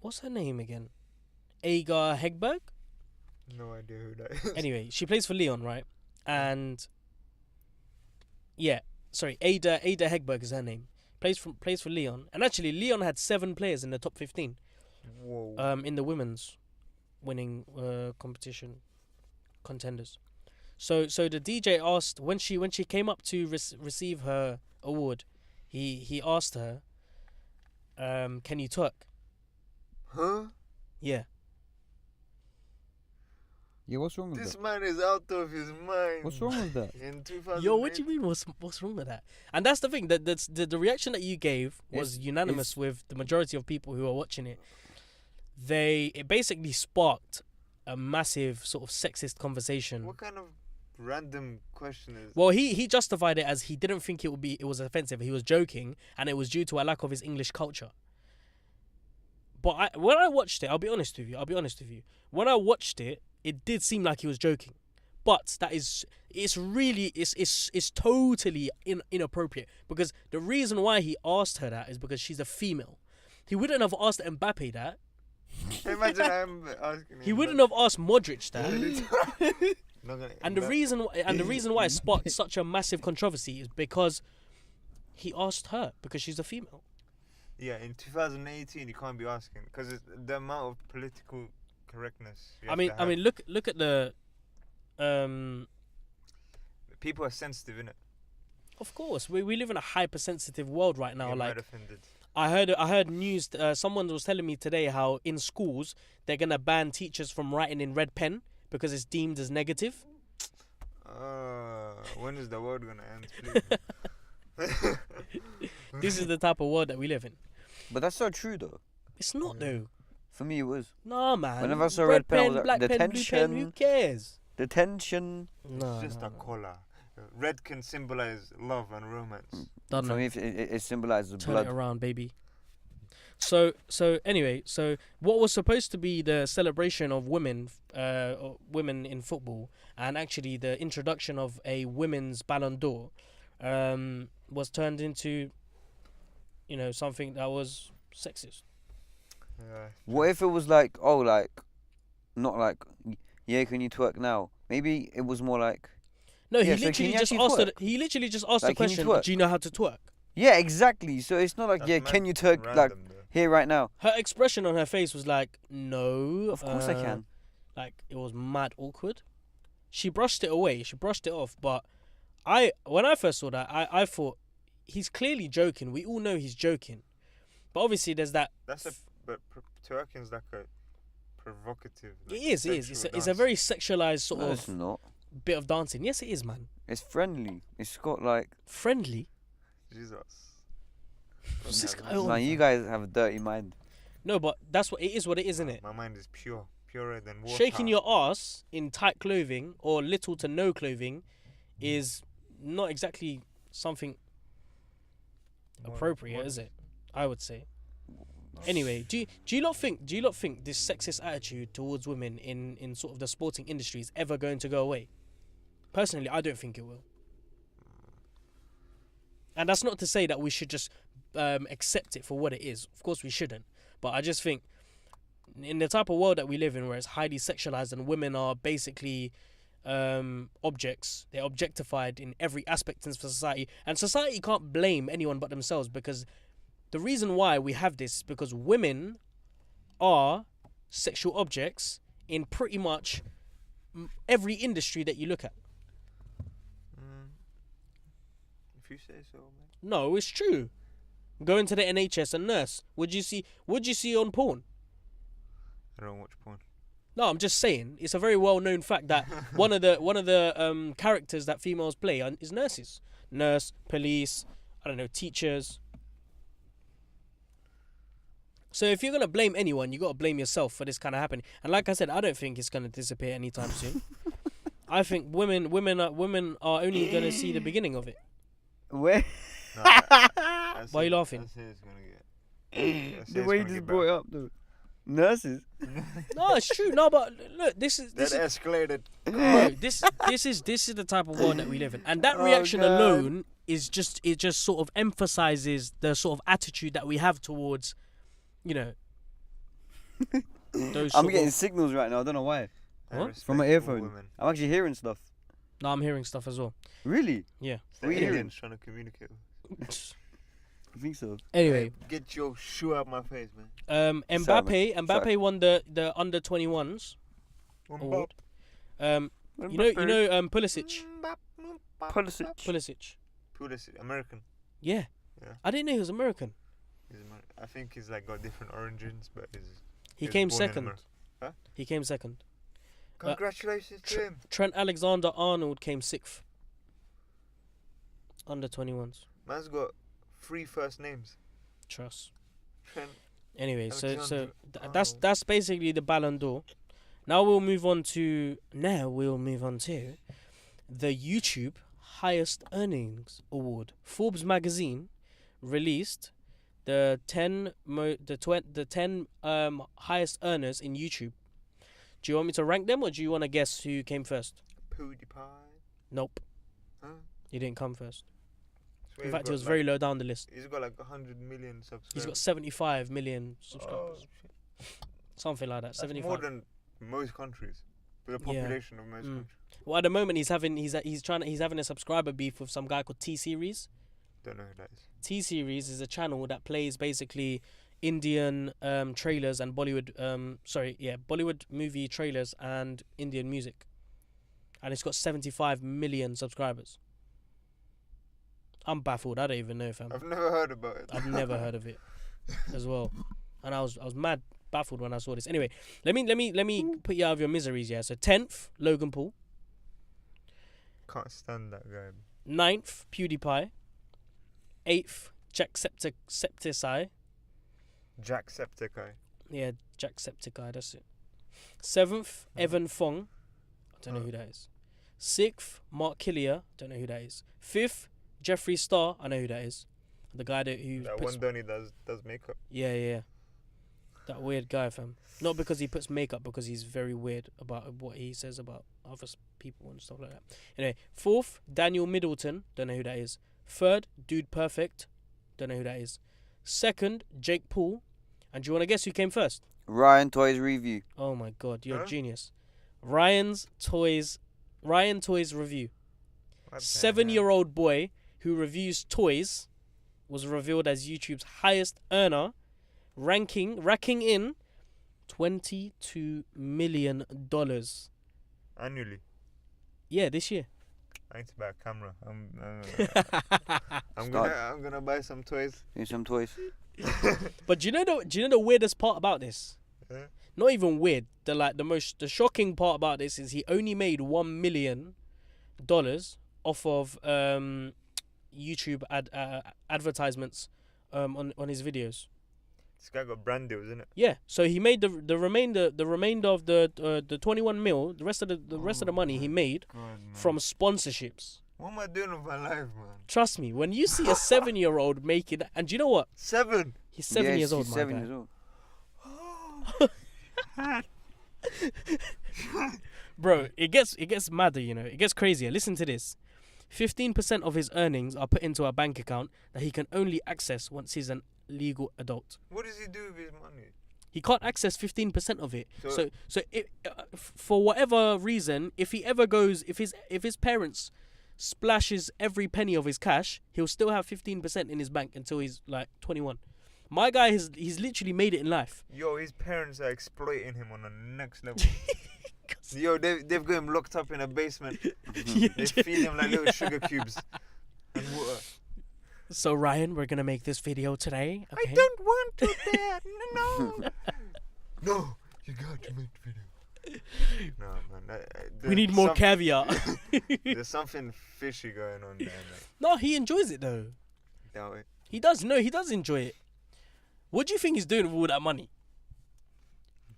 what's her name again? Aga Hegberg? No idea who that is. Anyway, she plays for Lyon, right? And yeah, sorry, Ada Hegberg is her name. Plays for Lyon, and actually Lyon had 7 players in the top 15. Whoa. In the women's winning competition contenders. So the DJ asked when she came up to receive her award, he asked her, can you twerk? Huh? Yeah. Yeah, what's wrong with This that? man is out of his mind. What's wrong with that? In 2008. Yo, what do you mean? What's wrong with that? And that's the thing. The reaction that you gave was unanimous with the majority of people who are watching it. It basically sparked a massive sort of sexist conversation. What kind of random question is? Well, he justified it as he didn't think it was offensive. He was joking, and it was due to a lack of his English culture. But when I watched it, I'll be honest with you. When I watched it, it did seem like he was joking. But it's totally inappropriate, because the reason why he asked her that is because she's a female. He wouldn't have asked Mbappe that. Imagine I'm asking him. He wouldn't have asked Modric that. Not gonna- And the reason why it sparked such a massive controversy is because he asked her because she's a female. Yeah, in 2018 you can't be asking because the amount of political correctness. You have to I have. mean, look at the. People are sensitive, innit? Of course, we live in a hypersensitive world right now. You Like might offended. I heard news. Someone was telling me today how in schools they're gonna ban teachers from writing in red pen because it's deemed as negative. When is the world gonna end, please? This is the type of world that we live in. But that's so true though. It's not though. For me, it was. Nah, man. Whenever I saw red pen, I was like, black the pen, blue pen, who tension. cares? The tension. No, It's just a color. Red can symbolize love and romance. Don't For know. me, it symbolizes Turn blood. it around, baby. Anyway, what was supposed to be the celebration of women in football, and actually the introduction of a women's Ballon d'Or, was turned into, something that was sexist. Yeah. What if it was like, oh, like, not like, yeah, can you twerk now? Maybe it was more like, No, Yeah, he so literally can you just actually asked. twerk? He literally just asked the Like, can you question. twerk? Do you know how to twerk? yeah, exactly. So it's not like, That's yeah, mad can you twerk like random, though. here right now? Her expression on her face was like, no. Of course I can. Like, it was mad awkward. She brushed it away. She brushed it off. But when I first saw that, I thought he's clearly joking. We all know he's joking. But obviously, there's that. But twerking is like a provocative. It Like, is. sexual It's a dance. very sexualized sort No, it's of not. bit of dancing. Yes, it is, man. It's friendly. It's got like, Friendly. Jesus. What's this Yeah, guy on? man, you guys have a dirty mind. No, but that's what it is. What it is, isn't it? My mind is purer than water. Shaking your ass in tight clothing or little to no clothing is not exactly something appropriate, is it? I would say. Anyway, do you not think this sexist attitude towards women in sort of the sporting industry is ever going to go away? Personally, I don't think it will. And that's not to say that we should just accept it for what it is. Of course we shouldn't. But I just think in the type of world that we live in, where it's highly sexualized and women are basically objects, they're objectified in every aspect in society, and society can't blame anyone but themselves, because the reason why we have this is because women are sexual objects in pretty much every industry that you look at. If you say so, man. No, it's true. Go into the NHS and nurse. Would you see on porn? I don't watch porn. No, I'm just saying. It's a very well-known fact that one of the characters that females play is nurses. Nurse, police, I don't know, teachers. So if you're gonna blame anyone, you gotta blame yourself for this kind of happening. And like I said, I don't think it's gonna disappear anytime soon. I think women are only gonna see the beginning of it. Where? No, Why are you laughing? I say it's gonna get. The way you just brought it up, though. Nurses. No, it's true. No, but look, this is escalated. bro, this is the type of world that we live in, and that Oh, reaction God. alone is just sort of emphasizes the sort of attitude that we have towards, those. I'm sort getting of, signals right now. I don't know why. What? From my earphone. I'm actually hearing stuff. no, I'm hearing stuff as well. Really? Yeah. The What are you hearing? aliens trying to communicate. I think so. Anyway, Get your shoe out my face, man. Mbappe Sorry. won the under 21s award. Pulisic. Pulisic. American. Yeah. Yeah. I didn't know he was American. I think he's like got different origins, but He was came born in second. America. Huh? He came second. Congratulations to him. Trent Alexander-Arnold came 6th. Under 21s. Man's got 3 first names. Trust. Trent. Anyway, so Alexander that's basically the Ballon d'Or. Now we'll move on to the YouTube Highest Earnings Award. Forbes magazine released the 10 highest earners in YouTube. Do you want me to rank them, or do you want to guess who came first? PewDiePie. Nope, Huh? he didn't come first. Swear In he's fact, got it was like- very low down the list. He's got like 100 million subscribers. He's got 75 million Oh, subscribers. shit. Something like that. That's 75. more than most countries. With the Yeah. population of most Mm. countries. Well, at the moment he's having a subscriber beef with some guy called T Series. Don't know who that is. T Series is a channel that plays basically Indian trailers and Bollywood Bollywood movie trailers and Indian music. And it's got 75 million subscribers. I'm baffled. I don't even know, fam. I've never heard about it. I've never heard of it as well. And I was mad baffled when I saw this. Anyway, let me put you out of your miseries, yeah. So 10th, Logan Paul. Can't stand that guy. 9th, PewDiePie. 8th, Jacksepticeye. Jacksepticeye. Yeah, Jacksepticeye, that's it. 7th, Evan Fong. I don't know who that is. 6th, Mark Killier. Don't know who that is. 5th, Jeffree Star. I know who that is. The guy who That puts... one Donny does makeup. Yeah. That weird guy, fam. Not because he puts makeup, because he's very weird about what he says about other people and stuff like that. Anyway, 4th, Daniel Middleton. Don't know who that is. 3rd, Dude Perfect. Don't know who that is. 2nd, Jake Paul. And do you want to guess who came first? Ryan Toys Review. Oh my god, you're Huh? a genius. Ryan Toys Review. What the 7-year-old boy who reviews toys was revealed as YouTube's highest earner, racking in $22 million. hell? Annually. Yeah, this year. I need to buy a camera. I'm Start. gonna buy some toys. Need some toys. But do you know the weirdest part about this? Yeah. Not even weird. The shocking part about this is he only made $1 million off of YouTube advertisements on his videos. This guy got brand deals, isn't it? Yeah, so he made the remainder of the 21 mil, the rest of the money he made from sponsorships. What am I doing with my life, man? Trust me, when you see a 7-year-old making, and do you know what? 7. He's 7 years old, he's my 7 guy. years old. Bro, it gets madder, you know. It gets crazier. Listen to this. 15% of his earnings are put into a bank account that he can only access once he's an legal adult. What does he do with his money? He can't access 15% of it. So- So for whatever reason, if his parents splashes every penny of his cash, he'll still have 15% in his bank until he's like 21. My guy he's literally made it in life. Yo, his parents are exploiting him on the next level. Yo, they've got him locked up in a basement. They feed him like little sugar cubes and water. So Ryan, we're gonna make this video today. Okay? I don't want to, Dad. No. No, you got to make the video. No, man. We need more caviar. There's something fishy going on there, man. No, he enjoys it though. Doubt it. He does. No, he does enjoy it. What do you think he's doing with all that money?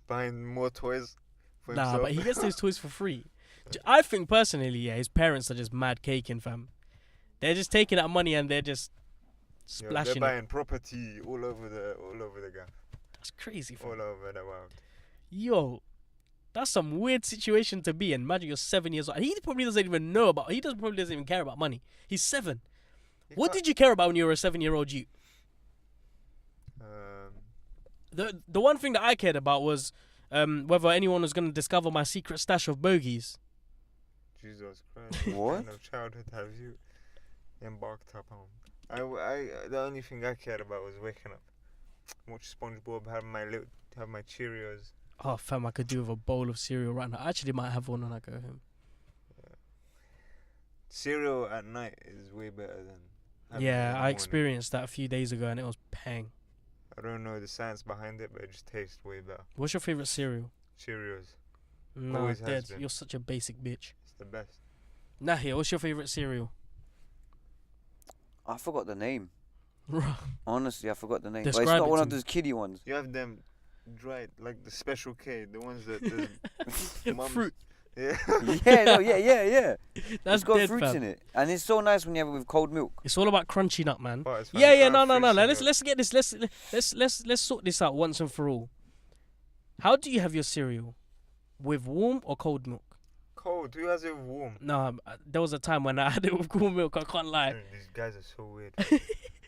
Buying more toys for Nah, himself. but he gets those toys for free. I think personally, yeah, his parents are just mad caking, fam. They're just taking that money and they're just Yo, splashing they're it. buying property all over the gap, That's crazy, fam. all over the world. Yo, that's some weird situation to be in. Imagine you're 7 years old. He probably doesn't even know about. Probably doesn't even care about money. He's 7. What did you care about when you were a 7-year-old you? The one thing that I cared about was whether anyone was going to discover my secret stash of bogeys. Jesus Christ! What? kind of childhood have you embarked upon? The only thing I cared about was waking up, watch SpongeBob, have my Cheerios. Oh, fam, I could do with a bowl of cereal right now. I actually might have one when I go home. Cereal at night is way better than. having it in Yeah, the I morning. experienced that a few days ago and it was pang. I don't know the science behind it, but it just tastes way better. What's your favorite cereal? Cheerios, No, Always has Dad, been. you're such a basic bitch. it's the best. Nahia, what's your favorite cereal? I forgot the name. Right. Honestly, I forgot the name. But it's Describe not it one to of me. those kiddie ones. You have them dried, like the Special K, the ones that the mums- Fruit. Yeah. Yeah. That's It's got dead, fruits fam. in it, and it's so nice when you have it with cold milk. It's all about crunchy nut, man. But it's fine, Yeah, you can't no. freeze Like, it. let's get this. Let's sort this out once and for all. How do you have your cereal? With warm or cold milk? cold. Who has it warm? No, there was a time when I had it with cool milk. I can't lie. Man, these guys are so weird.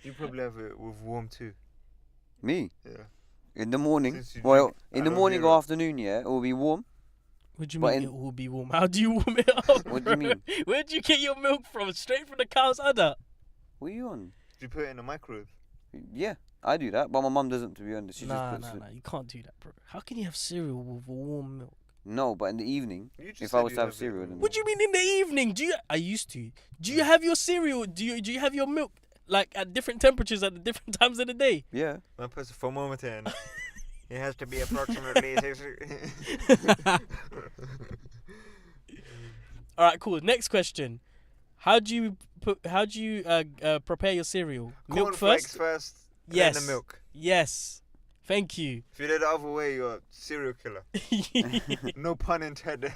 You probably have it with warm too. Me? Yeah. In the morning. Since you Well, drink in the aloe morning vera. or afternoon, yeah, it will be warm. What do you But mean in- it will be warm? How do you warm it up? What do you bro? mean? Where'd you get your milk from? Straight from the cow's udder? What are you on? Did you put it in the microwave? Yeah, I do that, but my mum doesn't, to be honest. She Nah, just puts it. you can't do that, bro. How can you have cereal with warm milk? No, but in the evening, You just if said I was you to have it cereal, with then What do you mean in the evening? I used to. Do you have your cereal? Do you have your milk like at different temperatures at the different times of the day? yeah. Man puts a thermometer in. It has to be approximately 6. All right, cool. Next question. How do you prepare your cereal? Milk Cornflakes first? first. Yes. Then the milk. Yes. Thank you. If you did it the other way, you're a serial killer. No pun intended.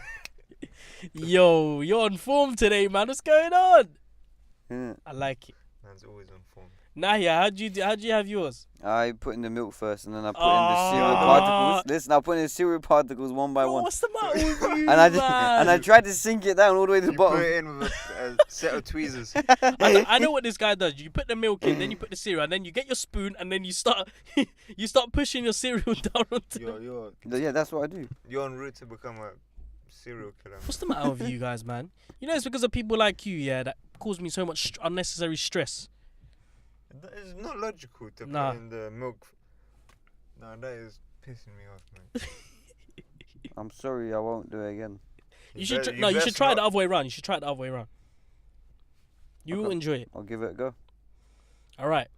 Yo, you're on form today, man. What's going on? Yeah. I like it. Man's always on form. Nahia, how'd you have yours? I put in the milk first, and then I put in the cereal particles. Listen, I put in the cereal particles one by Bro, one. what's the matter with you, And I man? tried to sink it down all the way to the You put bottom. it in with a set of tweezers. I know what this guy does. You put the milk in, then you put the cereal, and then you get your spoon, and then you start pushing your cereal down onto. Yeah, that's what I do. You're en route to become a serial killer. What's the matter with you guys, man? You know it's because of people like you, yeah, that cause me so much unnecessary stress. It's not logical to Nah. put in the milk. Nah, that is pissing me off, man. I'm sorry, I won't do it again. You should bet- no, you should best try it not. the other way around. You should try it the other way around. You will Okay. enjoy it. I'll give it a go. All right.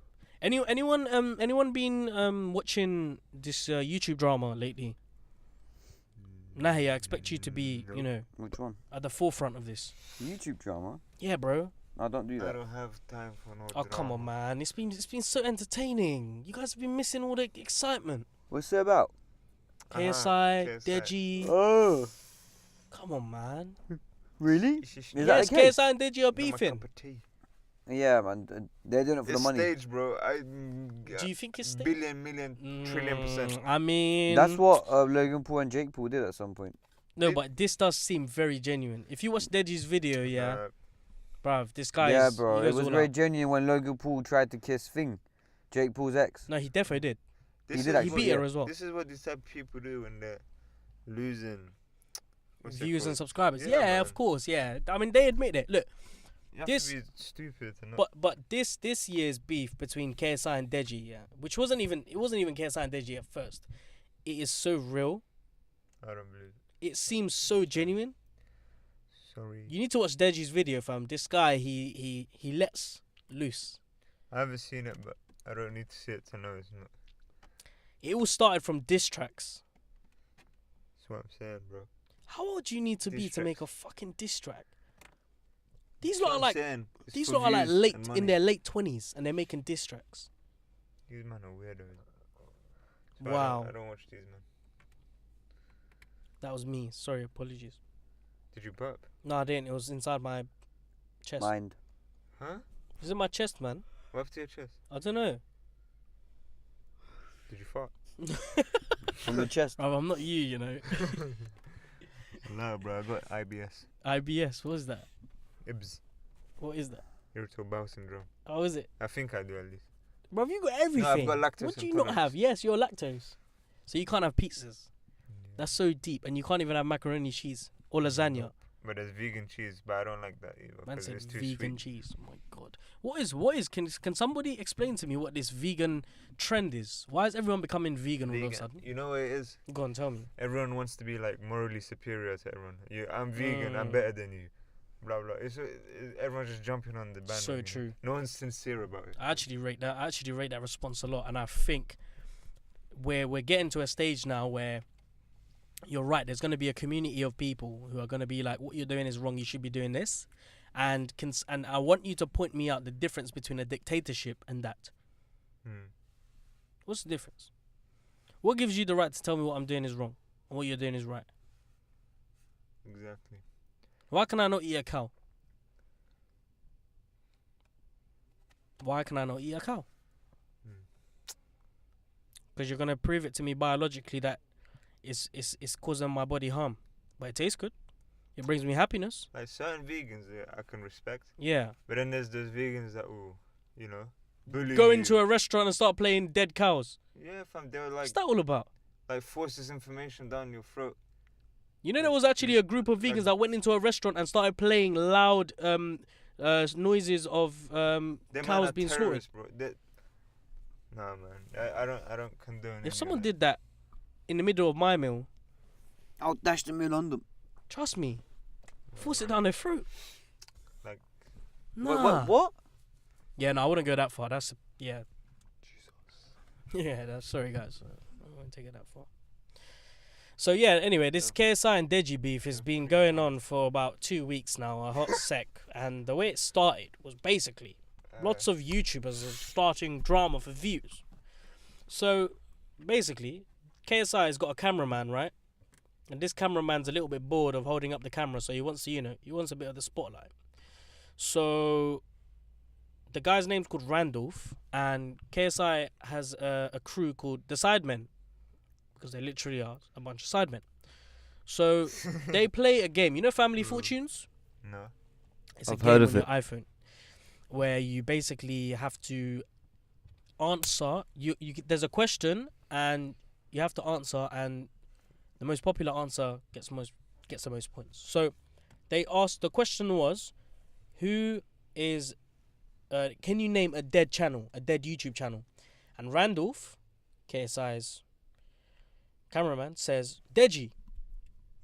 Anyone been watching this YouTube drama lately? Nahi, I expect you to be, Nope. you know, Which one? at the forefront of this. YouTube drama? Yeah, bro. I don't do I that. don't have time for no Oh, come on, drama. man. It's been so entertaining. You guys have been missing all the excitement. What's it about? KSI, KSI. Deji. Oh, Come on, man. really? Is Is Yes, that the case? KSI and Deji are Not my beefing. cup of tea. Yeah, man. They're doing it for It's the money. staged, bro. Do you think it's staged? billion, million, trillion percent. I mean, That's what Logan Paul and Jake Paul did at some point. No, It- but this does seem very genuine. If you watch Deji's video, yeah, Uh, bruv, this guy Yeah, is. bro. he It goes was all very out. genuine when Logan Paul tried to kiss Thing, Jake Paul's ex. No, he definitely did. this He is did what- actually, He beat her yeah. as well. This is what these type of people do when they're losing what's it Views and called? subscribers. Yeah, Yeah, man. of course. Yeah, I mean they admit it. Look, You have this- to be stupid to not. but this year's beef between KSI and Deji, yeah, which wasn't even KSI and Deji at first. It is so real. I don't believe it. It seems so genuine. Sorry. You need to watch Deji's video, fam. This guy, he lets loose. I haven't seen it, but I don't need to see it to know it's not. It all started from diss tracks. That's what I'm saying, bro. How old do you need to be Diss to make tracks. a fucking diss track? These That's lot what are I'm like saying. It's these for lot are like views late and in money. their late 20s and they're making diss tracks. These men are weirdos. So Wow. I don't watch these men. That was me. Sorry, apologies. Did you burp? No, I didn't. It was inside my chest. Mind. Huh? It's in my chest, man. What happened to your chest? I don't know. Did you fart? From the chest. Bro, I'm not you know. No, bro. I got IBS. IBS, what is that? IBS. What is that? Irritable bowel syndrome. How is it? I think I do at least. Bro, you got everything. got lactose What do you not have? intolerance. Yes, you're lactose. So you can't have pizzas. That's so deep. And you can't even have macaroni cheese or lasagna. But there's vegan cheese, but I don't like that either. Man 'cause said it's too vegan sweet. cheese. Oh my god. What is can somebody explain to me what this vegan trend is? Why is everyone becoming vegan all of a Vegan. sudden? You know what it is? Go on, tell me. Everyone wants to be like morally superior to everyone. I'm vegan. I'm Mm. better than you. Blah blah. Everyone's just jumping on the bandwagon. So true. No one's sincere about it. I actually rate that response a lot, and I think we're getting to a stage now where you're right. There's going to be a community of people who are going to be like, "What you're doing is wrong. You should be doing this," and I want you to point me out the difference between a dictatorship and that. Hmm. What's the difference? What gives you the right to tell me what I'm doing is wrong and what you're doing is right? Exactly. Why can I not eat a cow? Why can I not eat a cow? Hmm. Because you're gonna prove it to me biologically that it's causing my body harm, but it tastes good. It brings me happiness. Like certain vegans, I can respect. Yeah. But then there's those vegans that will, you know, bully Go you. into a restaurant and start playing dead cows. Yeah, fam. They were like, What's that all about? like force this information down your throat. You know, there was actually a group of vegans Like- that went into a restaurant and started playing loud noises of Them man cows are being slaughtered. terrorists, bro. Nah, man. I don't condone. If someone did that in the middle of my meal, I'll dash the meal on them. trust me, force it down their throat. Like- Nah. What? Yeah, no, I wouldn't go that far. That's yeah. Yeah, that's sorry guys. I won't take it that far. So yeah, anyway, this KSI and Deji beef has been going on for about 2 weeks now, a hot sec. And the way it started was basically lots of YouTubers are starting drama for views. So basically, KSI has got a cameraman, right? And this cameraman's a little bit bored of holding up the camera, so he wants to, he wants a bit of the spotlight. So the guy's name's called Randolph, and KSI has a crew called the Sidemen, because they literally are a bunch of sidemen. So they play a game. You know Family Fortunes? No. It's I've a game heard on of your it. iPhone where you basically have to answer. There's a question and you have to answer, and the most popular answer gets the most points. So they asked. The question was, who is? Can you name a dead channel, a dead YouTube channel? And Randolph, KSI's cameraman, says Deji.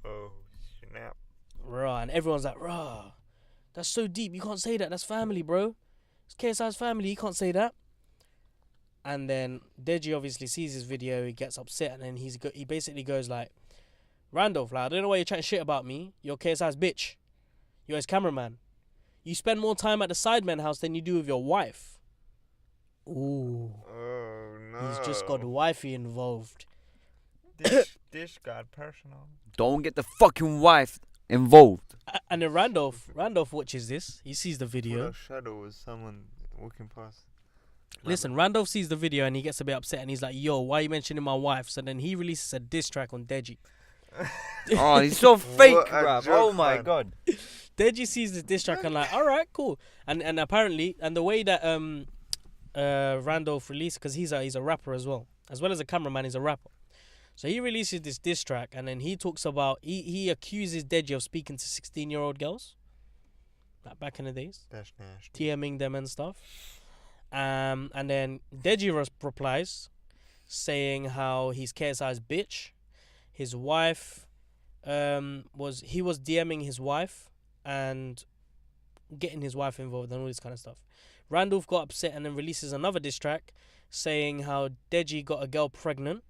Oh snap! Rah, and everyone's like, rah, that's so deep. You can't say that. That's family, bro. It's KSI's family. You can't say that. And then Deji obviously sees his video. He gets upset, and then he basically goes like, Randolph, like, I don't know why you're chatting shit about me. You're KSI's bitch. You're his cameraman. You spend more time at the Sidemen house than you do with your wife. Ooh. Oh no! He's just got wifey involved. This got personal. Don't get the fucking wife involved. And then Randolph watches this. He sees the video. What a shadow was someone walking past. Listen, Randolph sees the video and he gets a bit upset and he's like, yo, why are you mentioning my wife? So then he releases a diss track on Deji. Oh, he's so fake, What a bruv. joke, Oh my man. god. Deji sees this diss track and like, all right, cool. And apparently, and the way that Randolph released, because he's a rapper as well as a cameraman, he's a rapper. So he releases this diss track and then he talks about, he accuses Deji of speaking to 16-year-old girls, like back in the days, That's nasty. TMing them and stuff. And then Deji replies saying how he's KSI's bitch. His wife was DMing his wife and getting his wife involved and all this kind of stuff. Randolph got upset and then releases another diss track saying how Deji got a girl pregnant,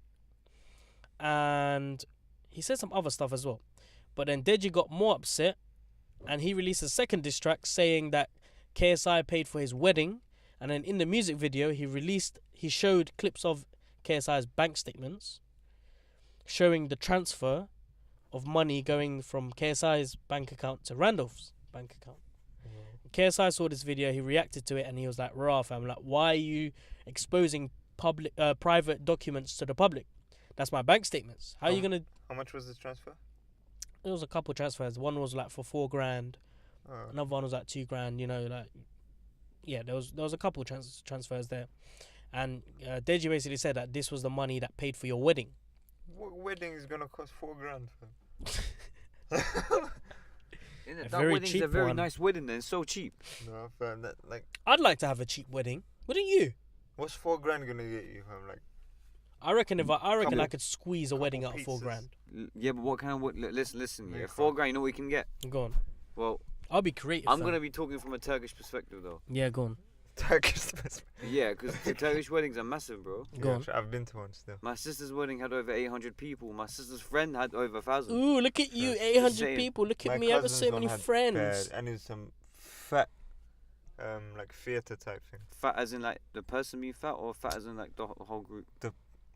and he said some other stuff as well. But then Deji got more upset and he released a second diss track saying that KSI paid for his wedding. And then in the music video, he showed clips of KSI's bank statements showing the transfer of money going from KSI's bank account to Randolph's bank account. KSI saw this video, he reacted to it, and he was like, "Rah, fam, like, why are you exposing private documents to the public? That's my bank statements. How are you gonna?" How much was this transfer? There was a couple transfers. One was like for $4,000. Oh. Another one was like $2,000. You know, like, yeah, there was a couple transfers there, and Deji basically said that this was the money that paid for your wedding. What wedding is gonna cost $4,000? That very wedding's cheap a very one. nice wedding then. It's so cheap. No, fam. That like, I'd like to have a cheap wedding, wouldn't you? what's $4,000 gonna get you, fam? Like, I reckon I Couple- could squeeze a wedding out of pizzas. $4,000. Yeah, but what kind of listen, Yeah, yeah, fam. $4,000, you know what you can get? Go on. Well, I'll be creative. I'm fam. gonna be talking from a Turkish perspective though. Yeah, go on. Turkish. Yeah, because the Turkish weddings are massive, bro. Go on. I've been to one still. My sister's wedding had over 800 people. My sister's friend had over 1,000. Ooh, look at you, Yeah. 800 Saying. people. Look at My me, I have cousin's so one many had friends. And it's some fat, like theater type thing. Fat as in like the person being fat, or fat as in like the whole group?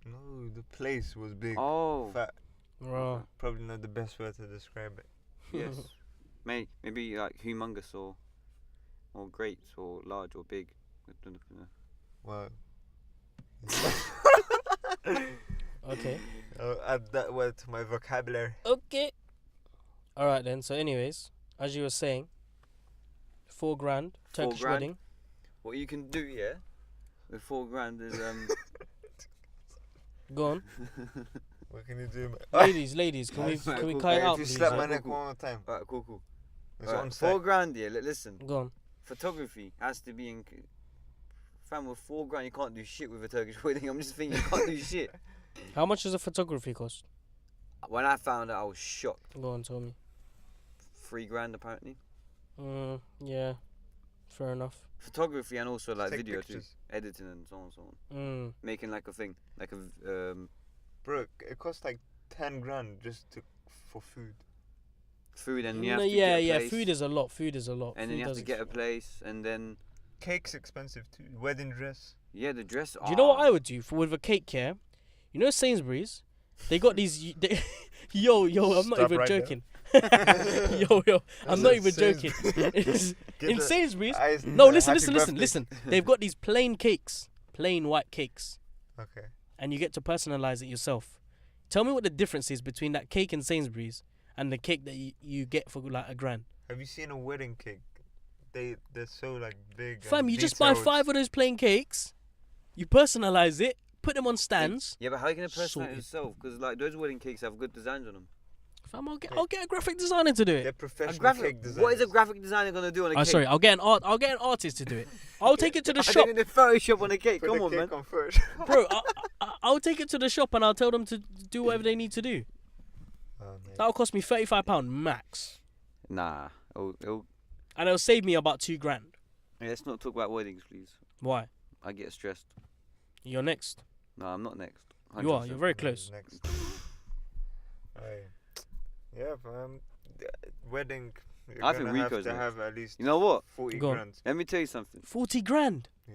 No, the place was big. Oh, Fat. Raw. Probably not the best word to describe it. yes. Maybe like humongous or great or large or big. Wow. Okay. I'll add that word to my vocabulary. Okay. All right then. So, anyways, as you were saying, $4,000 Turkish grand. wedding. What you can do, yeah, with $4,000 is Go on, What can you do, man? ladies. Can we Cool, cut it cool. out, If you please? slap Cool, my cool, neck cool. one more time, Alright, cool. it's Alright, on site. $4,000, yeah. Listen, Go on. photography has to be in. Fam, with $4,000, you can't do shit with a Turkish wedding. I'm just thinking you can't do shit. How much does a photography cost? When I found out, I was shocked. Go on, tell me. $3,000 apparently. Yeah, fair enough. Photography and also like Take video pictures. too, editing and so on. Making like a thing, like a Bro, it costs like 10 grand just for food. food, and you No, have to yeah, get a yeah. place, Food is a lot. Food is a lot. and Food then you have does to get a extra. place, and then Cake's expensive too. Wedding dress. yeah, the dress. Do you know what I would do with a cake? Yeah, you know Sainsbury's, they got these. Yo, I'm not Stop even right there. joking. yo, I'm not even joking. In Sainsbury's, no, listen. They've got these plain cakes, plain white cakes, Okay. and you get to personalize it yourself. Tell me what the difference is between that cake in Sainsbury's and the cake that you get for like $1,000. Have you seen a wedding cake? They're so like big. Fam, and you just buy detailed. 5 of those plain cakes, you personalize it, put them on stands. Yeah, but how are you gonna personalize Sorted. yourself? Because like those wedding cakes have good designs on them. Fam, I'll get a graphic designer to do They're it. professional cake designers. What is a graphic designer gonna do on a cake? Sorry, I'll get an artist to do it. I'll take it to the I shop, didn't Photoshop on a cake. Put Come the on, cake man. on first. bro. I'll take it to the shop and I'll tell them to do whatever they need to do. Oh, man. That'll cost me £35 max, Nah. and it'll save me about $2,000. Hey, let's not talk about weddings, please. Why? I get stressed. You're next. No, I'm not next. You are. 100%. You're very close. Next. Yeah, wedding. You're I think gonna have Rico's to next. have at least You know what? 40 Go on. grand. Let me tell you something. $40,000. Yeah.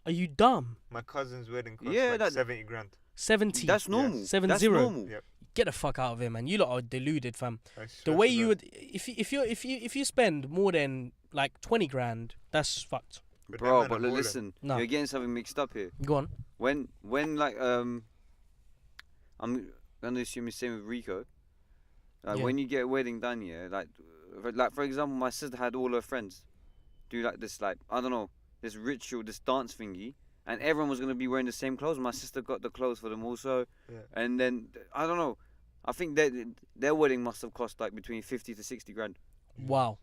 Are you dumb? My cousin's wedding cost Yeah, like that- 70 grand. 70. That's normal. 7-0. That's normal. Yep. Get the fuck out of here, man. You lot are deluded, fam. I The swear way to you God. would, if you spend more than like $20,000, that's fucked. But Bro, them but man are listen, No. you're getting something mixed up here. Go on. When like I'm gonna assume the same with Rico. Yeah. When you get a wedding done, yeah, like for example, my sister had all her friends do like this, like I don't know, this ritual, this dance thingy, and everyone was gonna be wearing the same clothes. My sister got the clothes for them also, Yeah. and then I don't know. I think their wedding must have cost like between 50 to 60 grand. Wow.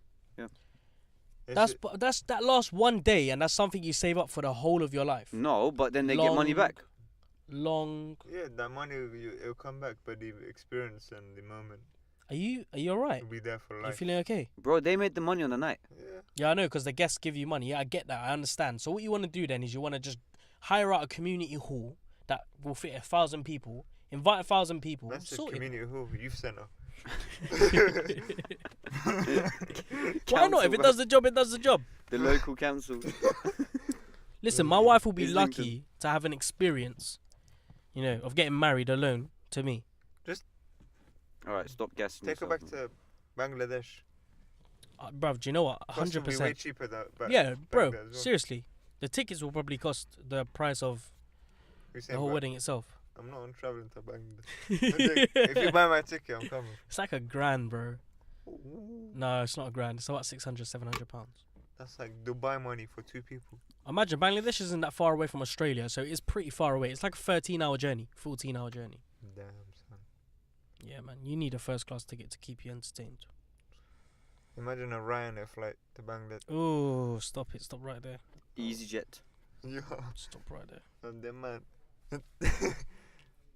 It's That's that lasts one day, and that's something you save up for the whole of your life. No, but then they get money Long- back. Long. yeah, that money it'll come back, but the experience and the moment Are you alright? will be there for You life. feeling okay? Bro, they made the money on the night. Yeah. Yeah, I know, because the guests give you money. Yeah, I get that. I understand. So what you want to do then is you want to just hire out a community hall that will fit 1,000 people. Invite 1,000 people. That's the Sort it. community hall, youth center. Why not? If it does the job, it does the job. The local council. Listen, my wife will be Islington. lucky to have an experience, of getting married alone to me. All right, stop gassing. Take her yourself, back man. to Bangladesh. Bruv, do you know what? Cost will be way 100%. cheaper than Yeah, bro, there as well. seriously. The tickets will probably cost the price of You're the saying, whole bro, wedding itself. I'm not on traveling to Bangladesh. If you buy my ticket, I'm coming. It's like £1,000, bro. No, it's not £1,000. It's about £600-700. That's like Dubai money for 2 people. Imagine Bangladesh isn't that far away from Australia, so it's pretty far away. It's like a 13-hour journey, 14-hour journey. Damn, son. Yeah, man, you need a first class ticket to keep you entertained. Imagine a Ryanair flight to Bangladesh. Oh, stop it! Stop right there. EasyJet. Yeah, Stop right there. and then man.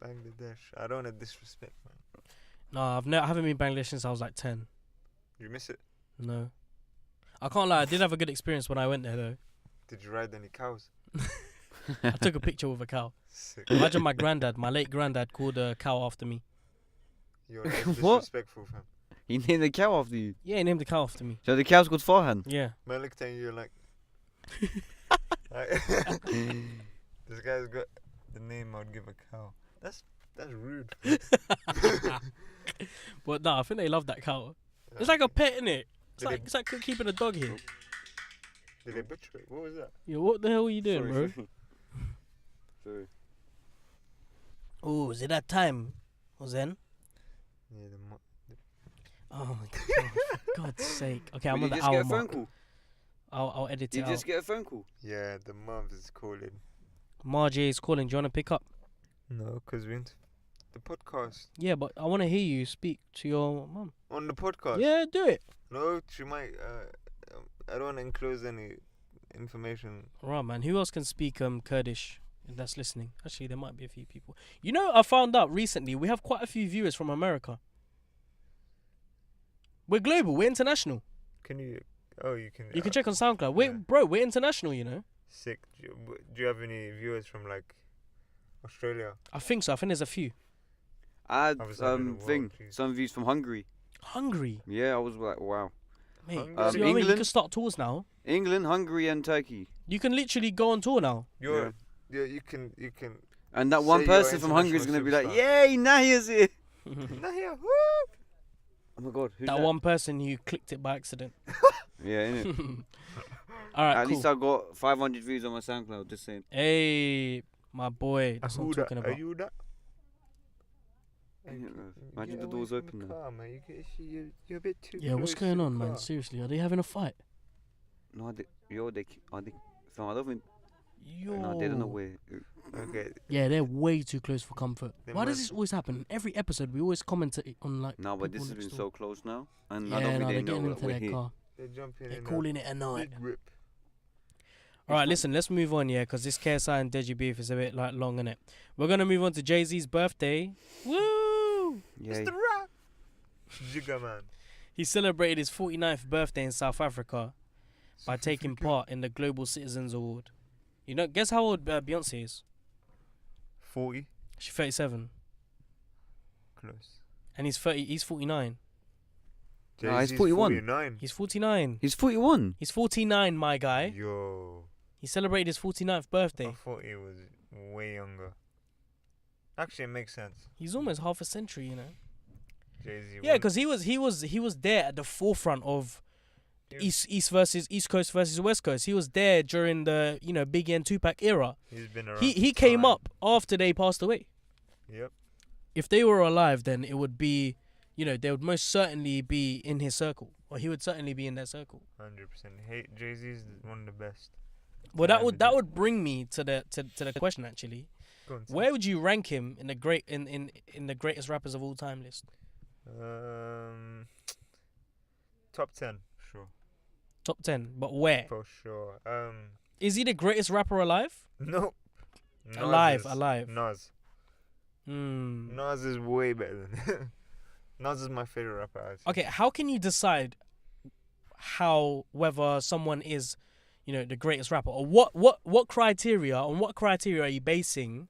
Bangladesh. I don't want to disrespect, man. No, I haven't been Bangladesh since I was like 10. You miss it? No, I can't lie. I did have a good experience when I went there though. Did you ride any cows? I took a picture with a cow. Sick. Imagine my late granddad called a cow after me. You're What? disrespectful, fam. He named the cow after you. Yeah, he named the cow after me. So the cow's called Farhan. Yeah. Man looked at you, you're like... This guy's got the name I would give a cow. That's rude. But no, I think they love that cow. It's like a pet, innit? It's Did like, it's like keeping a dog here. Did they butcher it? What was that? Yo, what the hell are you doing, bro? Sorry. Oh, is it that time? Was then? Yeah, Oh my god! For God's sake. Okay, I'm Will on you the just get hour a phone mark. call? I'll edit You it just out. get a phone call. Yeah, the mom is calling. Margie is calling. Do you want to pick up? No, because we into the podcast. Yeah, but I want to hear you speak to your mum. On the podcast? Yeah, do it. No, she might. I don't want to enclose any information. Right, man. Who else can speak Kurdish that's listening? Actually, there might be a few people. You know, I found out recently we have quite a few viewers from America. We're global. We're international. Can you? Oh, you can. You can check on SoundCloud. We're international, you know. Sick. Do you have any viewers from like Australia? I think so. I think there's a few. I had Obviously, I don't know what, some views from Hungary. Hungary. Yeah, I was like, wow. Mate, Hungary? see what I mean? You England? can start tours now. England, Hungary, and Turkey. You can literally go on tour now. Yeah, you can. And that Say one you're person from Hungary is gonna be like, international "Yay, Nahia's here!" Nah, yeah, whoop. Oh my god, who's That one person who clicked it by accident. Yeah, innit? All right, At cool. least I got 500 views on my SoundCloud. Just saying. Hey, my boy. That's what I'm talking about. Are you that? Imagine the doors open now. Car, man. You're a bit too Yeah, what's close to going the on, man? car. Seriously, are they having a fight? No, are they? Fam, I don't think. Yo. No, they don't know where. Okay. Yeah, they're way too close for comfort. They Why does might- this always happen? Every episode, we always comment it on like. No, but people this has next been door. so close now, and Yeah, I don't no, think they're they know getting that into we're their here. car. They're jumping They're in. calling it a night. Big rip. All right, listen, let's move on, yeah, because this KSI and Deji beef is a bit like long, innit? We're gonna move on to Jay-Z's birthday. Woo! Yeah, Mr. Rap. Jigga man. He celebrated his 49th birthday in South Africa by taking part in the Global Citizens Award. You know, guess how old Beyonce is? 40. She's 37, Close. and he's 30. He's 49. Nah, he's Jay-Z's 41. 49. He's 49. he's 41. He's 49, my guy. Yo. He celebrated his 49th birthday. I thought he was way younger. Actually, it makes sense. He's almost half a century, you know. Jay-Z. Yeah, because he was there at the forefront of East Coast versus West Coast. He was there during the Biggie and Tupac era. He's been around. He for came time. up after they passed away. Yep. If they were alive, then it would be, they would most certainly be in his circle, or he would certainly be in their circle. 100%. Hey, Jay-Z's one of the best. Well, Yeah, that would bring me to the question actually. Go on, Where would you rank him in the greatest rappers of all time list? Top 10, sure. Top 10, but where? For sure. Is he the greatest rapper alive? No. Alive. Nas. Hmm. Nas is way better than Nas is my favorite rapper. I'd say. Okay, how can you decide whether someone is, the greatest rapper, or what criteria are you basing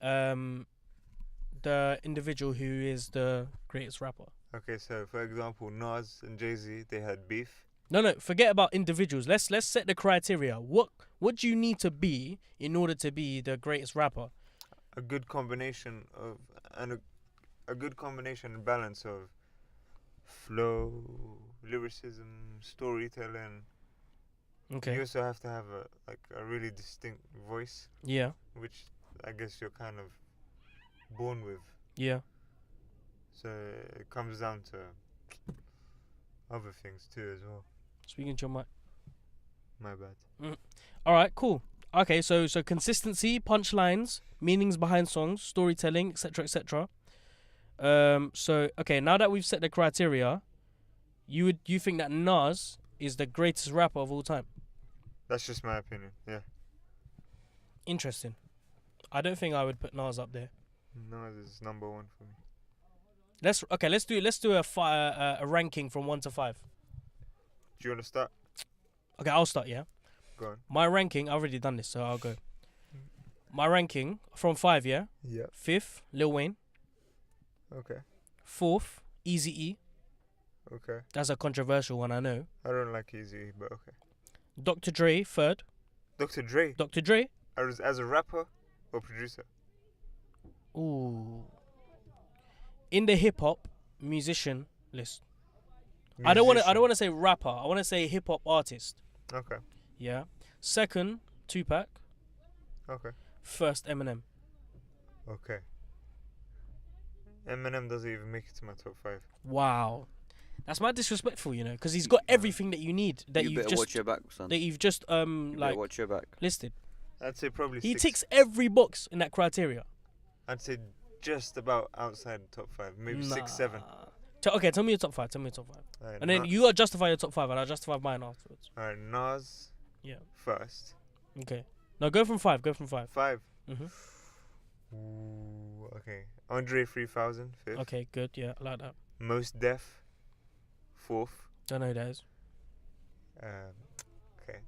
the individual who is the greatest rapper? Okay, so for example, Nas and Jay-Z, they had beef. No, forget about individuals. Let's set the criteria. What do you need to be in order to be the greatest rapper? A good combination of a good combination and balance of flow, lyricism, storytelling. Okay. You also have to have a really distinct voice, Yeah. which I guess you're kind of born with. Yeah. So it comes down to other things too as well. Speaking to your mic. My bad. All right, cool. Okay, so consistency, punchlines, meanings behind songs, storytelling, etc., etc. So okay, now that we've set the criteria, you think that Nas is the greatest rapper of all time? That's just my opinion. Yeah. Interesting. I don't think I would put Nas up there. Nas is number one for me. Let's do a ranking from 1 to 5. Do you want to start? Okay, I'll start. Yeah. Go on. My ranking. I've already done this, so I'll go. My ranking from 5. Yeah. Yeah. 5th, Lil Wayne. Okay. 4th, Eazy-E. Okay. That's a controversial one, I know. I don't like Easy, but okay. Dr. Dre, 3rd. Dr. Dre, Dr. Dre. as a rapper or producer? Ooh. In the hip hop musician list. I don't want to say rapper. I want to say hip hop artist. Okay. Yeah. 2nd, Tupac. Okay. 1st, Eminem. Okay. Eminem doesn't even make it to my top 5. Wow. That's mad disrespectful, you know, because he's got everything that you need that You you've better just watch your back, son. You better like watch your back. listed. I'd say probably He 6. ticks every box in that criteria. I'd say just about outside the top 5, maybe 6, 7. Okay, tell me your top 5. Alright, And then you gotta justify your top 5, and I'll justify mine afterwards. Alright, Nas. Yeah. First. Okay. No, go from 5. 5. Mhm. Ooh, okay. Andre 3000, 5th. Okay, good. Yeah, I like that. Most Def, 4th. Don't know who that is. Okay.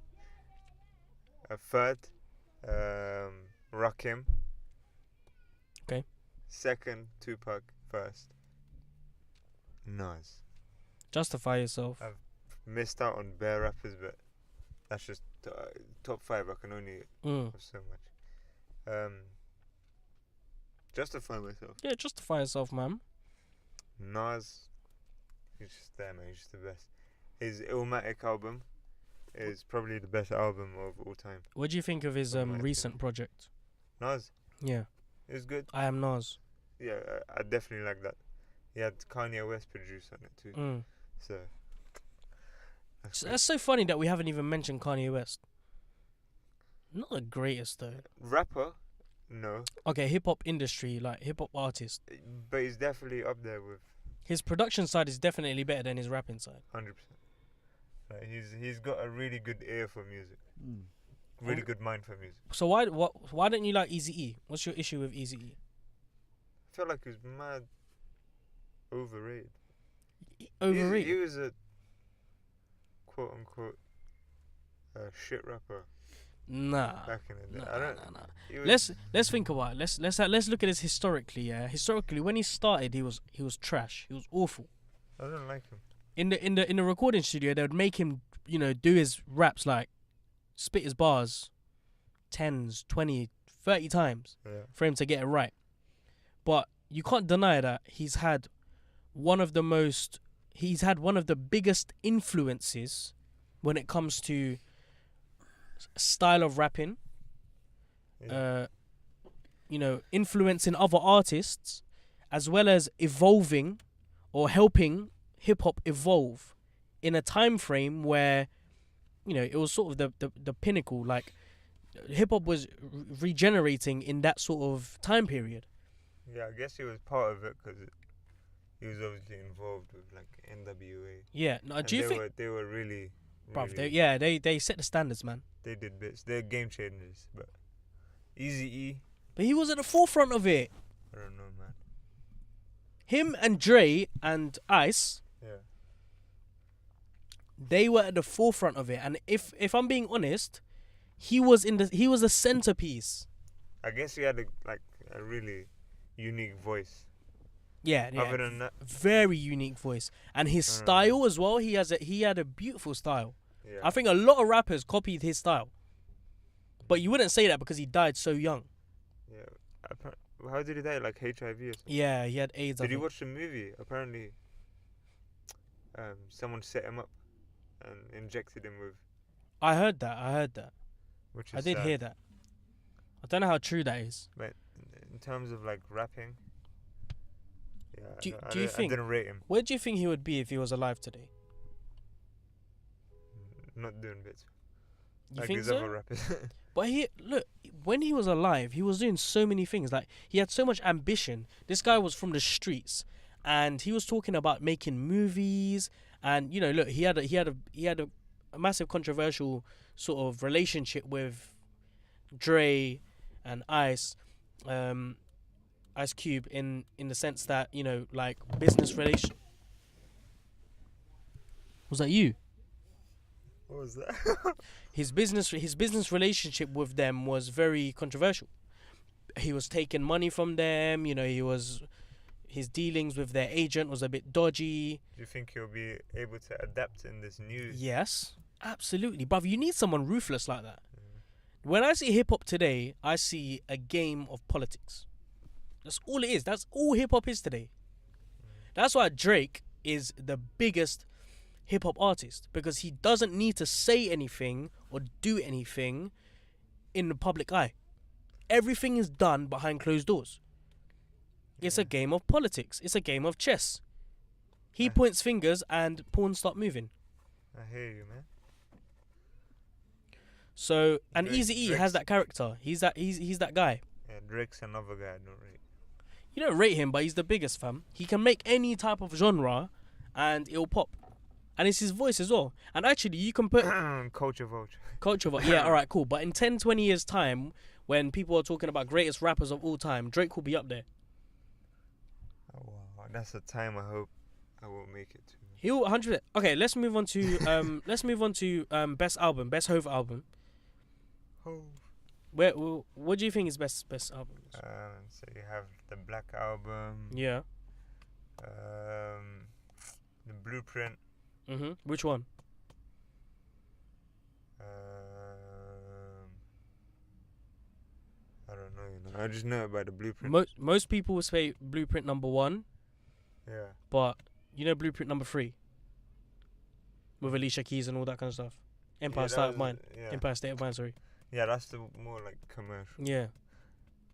3rd, Rakim. Okay. 2nd, Tupac. 1st, Nas. Justify yourself. Missed out on bare rappers, but that's just top 5. I can only have so much. Justify myself. Yeah, justify yourself, man. Nas, he's just there, man. He's just the best. His Illmatic album is probably the best album of all time. What do you think of his recent project? Nas, Yeah, it was good. I Am Nas. Yeah, I definitely like that. He had Kanye West produce on it too. So That's so funny that we haven't even mentioned Kanye West. Not the greatest though. Rapper, no, Okay, hip hop industry, like hip hop artist. but he's definitely up there with His production side is definitely better than his rapping side. 100%. Like he's got a really good ear for music. Really good mind for music. So why don't you like Eazy-E? What's your issue with Eazy-E? I feel like he's mad overrated. Overrated. He was a quote unquote shit rapper Nah. back in the day. Nah. He was, Let's think about it. Let's look at this historically. Yeah, historically, when he started, he was trash. He was awful. I don't like him. In the recording studio, they would make him, you know, do his raps, like spit his bars 10s, 20, 30 times Yeah. for him to get it right. But you can't deny that he's had one of the biggest influences when it comes to style of rapping, Yeah. you know, influencing other artists, as well as evolving or helping hip hop evolve in a time frame where, you know, it was sort of the pinnacle. Like hip hop was regenerating in that sort of time period. Yeah, I guess he was part of it because he was obviously involved with like NWA. Yeah. No, And do you think, they were really, bruv? really They set the standards, man. they did bits. They're game changers, but Eazy-E, But he was at the forefront of it. I don't know, man. Him and Dre and Ice, Yeah. they were at the forefront of it. And if I'm being honest, he was a centerpiece. I guess he had a really unique voice. Yeah. Other than that, Very unique voice, and his style as well. He had a beautiful style. yeah. I think a lot of rappers copied his style, but you wouldn't say that because he died so young. Yeah. How did he die? Like HIV or something? Yeah, he had AIDS. I Did you think. watch the movie? Apparently, someone set him up and injected him with. I heard that. Which is I did sad. hear that. I don't know how true that is. But in terms of like rapping, yeah, Do you think? I didn't rate him. Where do you think he would be if he was alive today? Not doing bits. You like think his so? other rappers. But look, when he was alive, he was doing so many things. Like he had so much ambition. This guy was from the streets, and he was talking about making movies. And you know, look, he had a massive controversial sort of relationship with Dre and Ice Cube in the sense that, you know, like business relation. Was that you? What was that? His business relationship with them was very controversial. He was taking money from them, you know, his dealings with their agent was a bit dodgy. Do you think he'll be able to adapt in this new? Yes, absolutely. Bruv, you need someone ruthless like that. When I see hip hop today, I see a game of politics. That's all it is. That's all hip hop is today. That's why Drake is the biggest hip hop artist, because he doesn't need to say anything or do anything in the public eye. Everything is done behind closed doors. It's a game of politics. It's a game of chess. He points fingers and pawns start moving. I hear you, man. So, and Drake- Eazy-E has Drake's- that character. He's that guy. Yeah, Drake's another guy I don't rate. You don't rate him, but he's the biggest, fam. He can make any type of genre, and it'll pop. And it's his voice as well. And actually, you can put Culture Vulture. yeah, all right, cool. But in 10, 20 years' time, when people are talking about greatest rappers of all time, Drake will be up there. Oh, wow. That's a time I hope I will make it to. He'll 100%. Okay, let's move on to best album, best Hove album. Oh. What do you think is best album? So you have the Black Album. Yeah. The Blueprint. Which one? I don't know. You know, I just know about the Blueprint. Most people will say Blueprint number 1, Yeah. but you know Blueprint number 3 with Alicia Keys and all that kind of stuff. Empire Yeah, State that of was- Mind. Yeah. Empire State of Mind. Sorry. Yeah, that's the more like commercial. Yeah.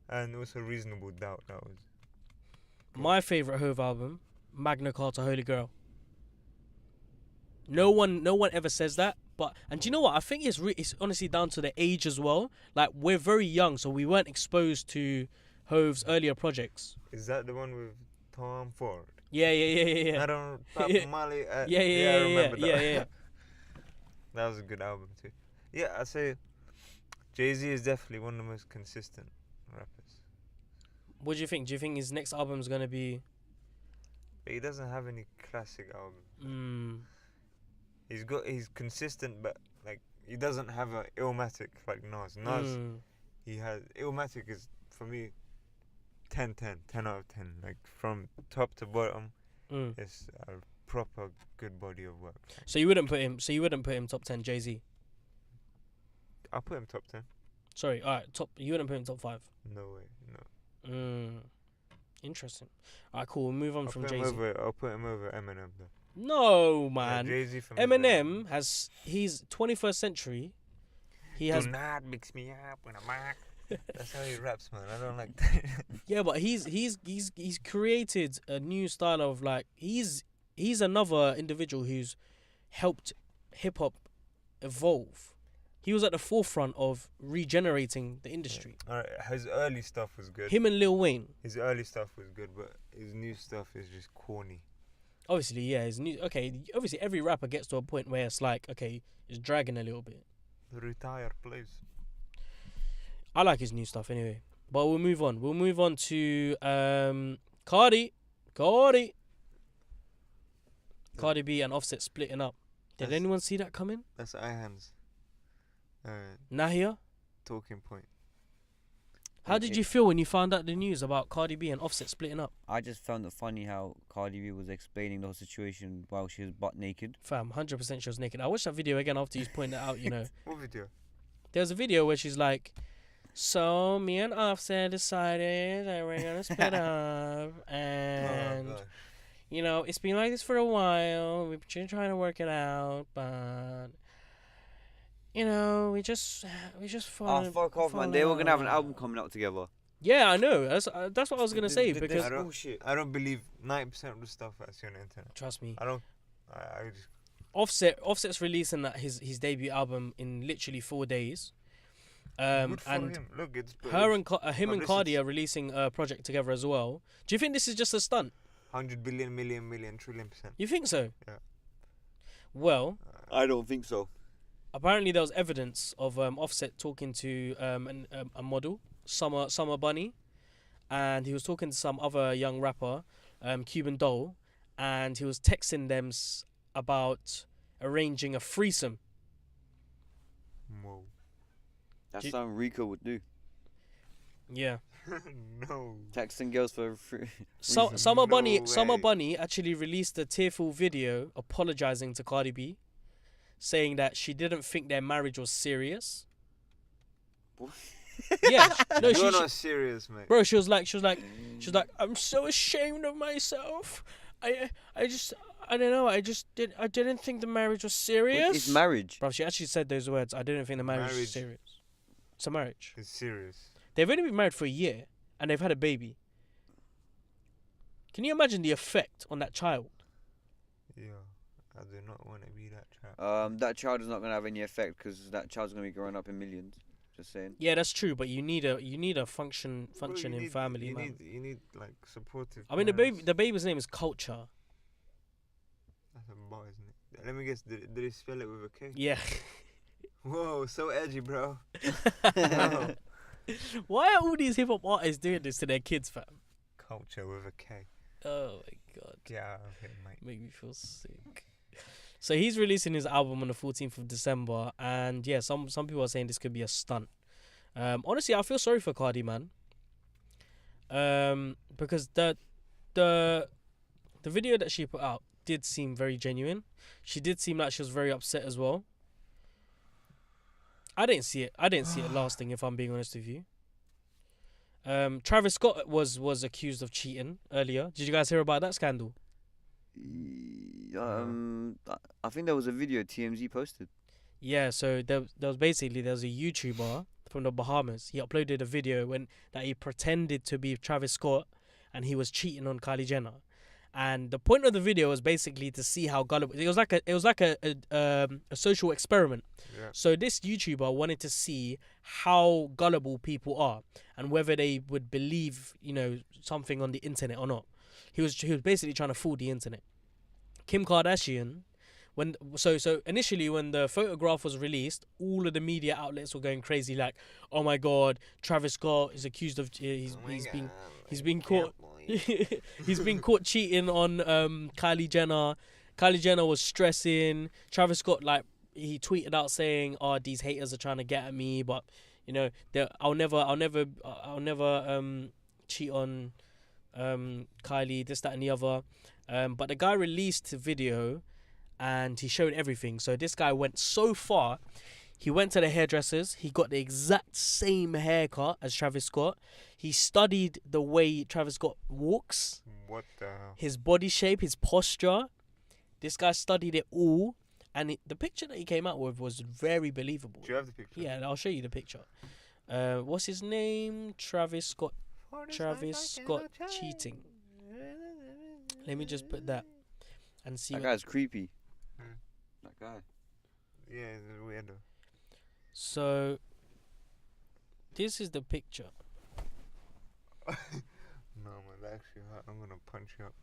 And also Reasonable Doubt. That was. My favorite Hove album, Magna Carta, Holy Girl. No one ever says that, and do you know what? I think it's honestly down to the age as well. Like, we're very young, so we weren't exposed to Hove's earlier projects. Is that the one with Tom Ford? Yeah. I don't. Pop Marley. Yeah. I remember that. Yeah. That was a good album too. Yeah, I say Jay-Z is definitely one of the most consistent rappers. What do you think? Do you think his next album's gonna be? But he doesn't have any classic albums. He's consistent, but like he doesn't have a Illmatic like Nas. He has Illmatic is for me 10 out of 10. Like from top to bottom, it's a proper good body of work. So you wouldn't put him top 10, Jay-Z. I'll put him top 10. Sorry, all right, you wouldn't put him top 5. No way, no. Interesting. All right, cool. We'll move on from Jay-Z. I'll put him over Eminem though. No, man. Yeah, Jay-Z for me Eminem he's 21st century. He has. Do not mix me up when I'm back. That's how he raps, man. I don't like that. Yeah, but he's created a new style of like he's another individual who's helped hip hop evolve. He was at the forefront of regenerating the industry. Yeah. All right, his early stuff was good. Him and Lil Wayne. His early stuff was good, but his new stuff is just corny. Obviously, yeah, obviously every rapper gets to a point where it's like, okay, it's dragging a little bit. The retired place. I like his new stuff anyway. But we'll move on. We'll move on to Cardi. Cardi B and Offset splitting up. Did anyone see that coming? That's Ihan's Nahia? talking point. How did you feel when you found out the news about Cardi B and Offset splitting up? I just found it funny how Cardi B was explaining the whole situation while she was butt naked. Fam, 100% she was naked. I watched that video again after you pointed it out, you know. What video? There's a video where she's like, so me and Offset decided that we're going to split up. And, you know, it's been like this for a while. We've been trying to work it out, but... You know, we just fall. Oh, fuck off, man. They were going to have an album coming out together. Yeah, I know. That's what I was gonna say because I don't believe 90% of the stuff I see on the internet. Trust me. I just Offset's releasing his debut album in literally 4 days. good for And him. Look, it's him and Cardi are releasing a project together as well. Do you think this is just a stunt? 100 billion, million, trillion %. You think so? Yeah. Well, I don't think so. apparently there was evidence of Offset talking to a model, Summer Bunny, and he was talking to some other young rapper, Cuban Doll, and he was texting them about arranging a threesome. Whoa. That's something Rico would do. Yeah. No. Texting girls for free. Summer way. Bunny actually released a tearful video apologizing to Cardi B, saying that she didn't think their marriage was serious. What? Yeah, no, You're not serious, mate. bro. She was like, I'm so ashamed of myself. I don't know. I didn't think the marriage was serious. It's marriage. Bro, she actually said those words. I didn't think the marriage was serious. It's a marriage. It's serious. They've only been married for a year, and they've had a baby. Can you imagine the effect on that child? Yeah, I do not want to be that child. That child is not gonna have any effect because that child's gonna be growing up in millions. Just saying. Yeah, that's true, but you need a Bro, functioning family, man. You need like supportive. I mean, parents. the baby's name is Culture. That's a boy, isn't it? Let me guess. Did he spell it with a K? Yeah. Whoa, so edgy, bro. Why are all these hip hop artists doing this to their kids, fam? Culture with a K. Oh my god, Yeah, okay, mate. make me feel sick. So he's releasing his album on the 14th of December, and yeah, some people are saying this could be a stunt. Honestly, I feel sorry for Cardi, man. Because the video that she put out did seem very genuine. She did seem like she was very upset as well. I didn't see it lasting, if I'm being honest with you. Travis Scott was accused of cheating earlier. Did you guys hear about that scandal? I think there was a video TMZ posted. Yeah, so there was a YouTuber from the Bahamas. He uploaded a video that he pretended to be Travis Scott, and he was cheating on Kylie Jenner. And the point of the video was basically to see how gullible. It was like a social experiment. Yeah. So this YouTuber wanted to see how gullible people are and whether they would believe, something on the internet or not. He was basically trying to fool the internet. Kim Kardashian, initially when the photograph was released, all of the media outlets were going crazy, like, oh my god, Travis Scott is accused of he's been caught he's been caught cheating on Kylie Jenner. Kylie Jenner was stressing. Travis Scott, like, he tweeted out saying, "Oh, these haters are trying to get at me, but I'll never cheat on Kylie, this, that, and the other." But the guy released a video and he showed everything. So this guy went so far. He went to the hairdressers. He got the exact same haircut as Travis Scott. He studied the way Travis Scott walks, What the hell? his body shape, his posture. This guy studied it all. And the picture that he came out with was very believable. Do you have the picture? Yeah, I'll show you the picture. What's his name? Travis Scott cheating. Let me just put that and see. That guy's creepy. Hmm. That guy. Yeah, it's a weirdo. So, this is the picture. No, man, that actually hurt. I'm gonna punch you up.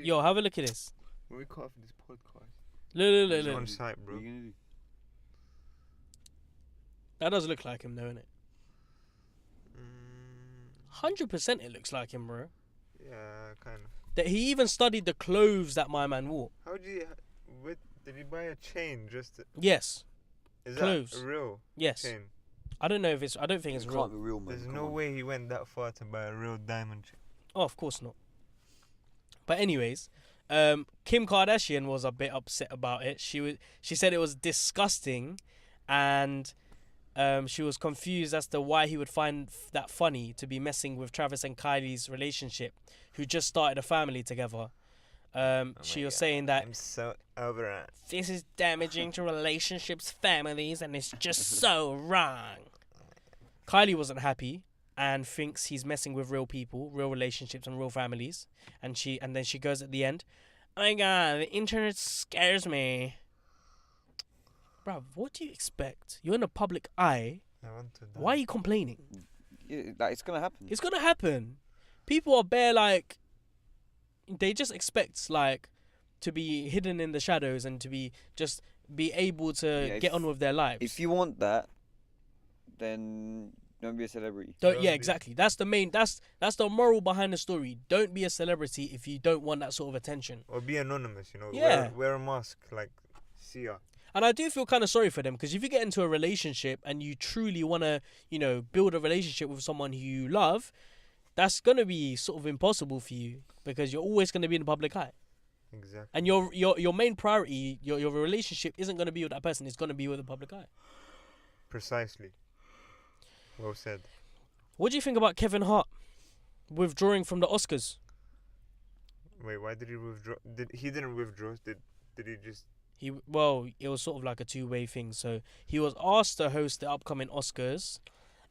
Yo, have a look at this. When we cut off this podcast, Look. it's on site, What bro. are you gonna do? That does look like him, though, innit? 100% it looks like him, bro. Yeah, kind of. That he even studied the clothes that my man wore. How did you? Did he buy a chain just? Yes. Is Clothes. that a real Yes. chain? I don't know if it's. I don't think it's It real. can't be real, man. There's Come no on. way he went that far to buy a real diamond chain. Oh, of course not. But anyways, Kim Kardashian was a bit upset about it. She said it was disgusting, and she was confused as to why he would find that funny to be messing with Travis and Kylie's relationship, who just started a family together. She was saying that I'm so over it. this is damaging to relationships, families, and it's just so wrong. Kylie wasn't happy and thinks he's messing with real people, real relationships, and real families. And then she goes at the end, "Oh my god, the internet scares me." Bruv, what do you expect? You're in the public eye. I want to die. Why are you complaining? Yeah, like, it's gonna happen. It's gonna happen. People are bare, like, they just expect, like, to be hidden in the shadows and to be able to get on with their lives. If you want that, then don't be a celebrity. Yeah, exactly. That's the moral behind the story. Don't be a celebrity if you don't want that sort of attention. Or be anonymous, you know. Yeah. Wear a mask, like, see ya. And I do feel kind of sorry for them, because if you get into a relationship and you truly want to, build a relationship with someone who you love, that's going to be sort of impossible for you, because you're always going to be in the public eye. Exactly. And your main priority, your relationship isn't going to be with that person. It's going to be with the public eye. Precisely. Well said. What do you think about Kevin Hart withdrawing from the Oscars? Wait, why did he withdraw? He didn't withdraw? Did he just? It was sort of like a two-way thing. So he was asked to host the upcoming Oscars,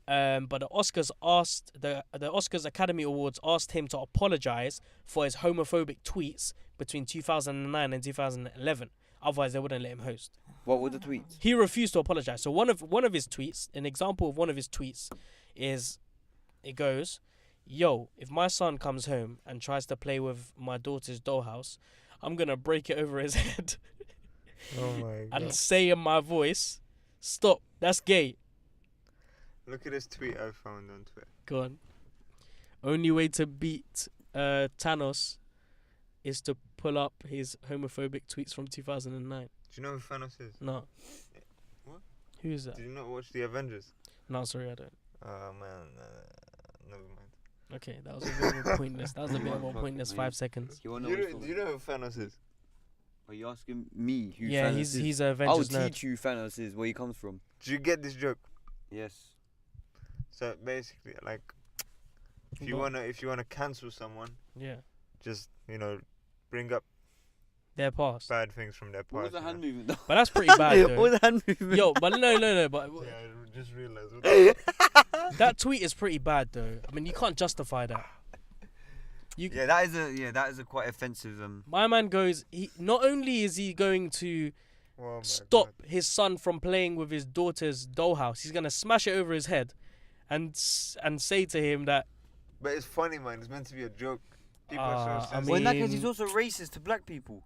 But the Oscars Academy Awards asked him to apologize for his homophobic tweets between 2009 and 2011. Otherwise, they wouldn't let him host. What were the tweets? He refused to apologize. So one of his tweets, an example of one of his tweets, is it goes, "Yo, if my son comes home and tries to play with my daughter's dollhouse, I'm gonna break it over his head Oh my god. and say in my voice, stop, that's gay." Look at this tweet I found on Twitter. Go on. Only way to beat Thanos is to pull up his homophobic tweets from 2009. Do you know who Thanos is? No. What? Who is that? Did you not watch the Avengers? No, sorry, I don't. Oh man, never mind. Okay, that was a bit of a pointless. That was a bit of a pointless 5 seconds. You wanna Do know you, do you know who Thanos is? Are you asking me who Yeah, Thanos is? he's a I'll Avengers nerd. teach you who Thanos is, where he comes from. Do you get this joke? Yes. So basically, like, if you Go on. wanna cancel someone, Yeah, just bring up their past. bad things from their What was past. the you hand know? movement? But that's pretty bad, What was though. the hand movement? Yo, but no. But Yeah, I just realized. that tweet is pretty bad, though. I mean, you can't justify that. Yeah, that is a quite offensive. My man goes. He not only is he going to Oh my stop God. his son from playing with his daughter's dollhouse, he's gonna smash it over his head, and say to him that. But it's funny, man. It's meant to be a joke. People are so I sensitive. Well, in that case, mean- he's also racist to black people.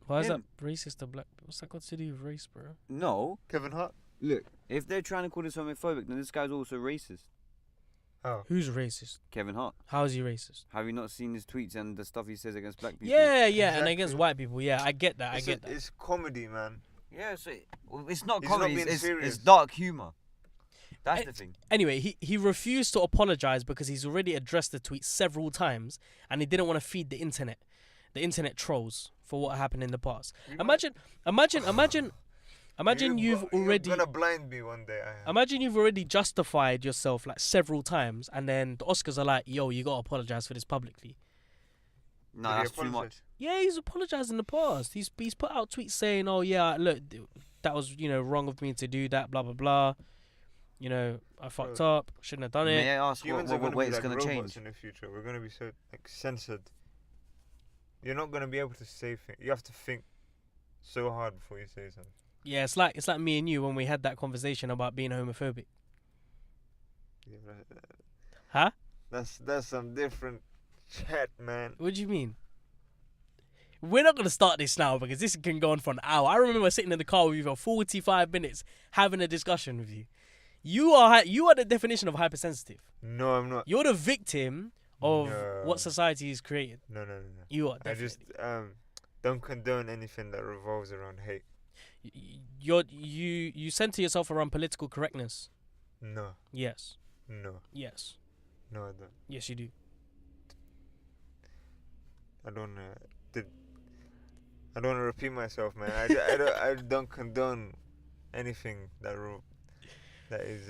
Why is that Him. racist to black? What's that got to do with race, bro? No, Kevin Hart. look, if they're trying to call this homophobic, then this guy's also racist. Oh. Who's racist? Kevin Hart. How is he racist? Have you not seen his tweets and the stuff he says against black people? Yeah, and Exactly. against white people. Yeah, I get that. I get that. It's comedy, man. Yeah, so it's not He's not comedy. being It's serious. dark humor. That's the thing. Anyway, he refused to apologize because he's already addressed the tweet several times, and he didn't want to feed the internet trolls for what happened in the past. Imagine you've already. You're gonna blind me one day. Imagine you've already justified yourself like several times, and then the Oscars are like, "Yo, you gotta apologize for this publicly." No, Did he that's too much. apologise? Yeah, he's apologized in the past. He's put out tweets saying, "Oh yeah, look, that was wrong of me to do that, blah blah blah. I fucked up. Shouldn't have done it." May I ask Humans what are gonna way be it's like gonna robots change? in the future. We're gonna be so censored. You're not gonna be able to say things. You have to think so hard before you say something. Yeah, it's like me and you when we had that conversation about being homophobic. Yeah, Huh? that's some different chat, man. What do you mean? We're not gonna start this now because this can go on for an hour. I remember sitting in the car with you for 45 minutes having a discussion with you. You are the definition of hypersensitive. No, I'm not. You're the victim of No. what society has created. No. You are. I Definitely. just don't condone anything that revolves around hate. You center yourself around political correctness. No, Yes. no, Yes. no. I don't. Yes, you do. I don't. I don't want to repeat myself, man. I don't condone anything that is.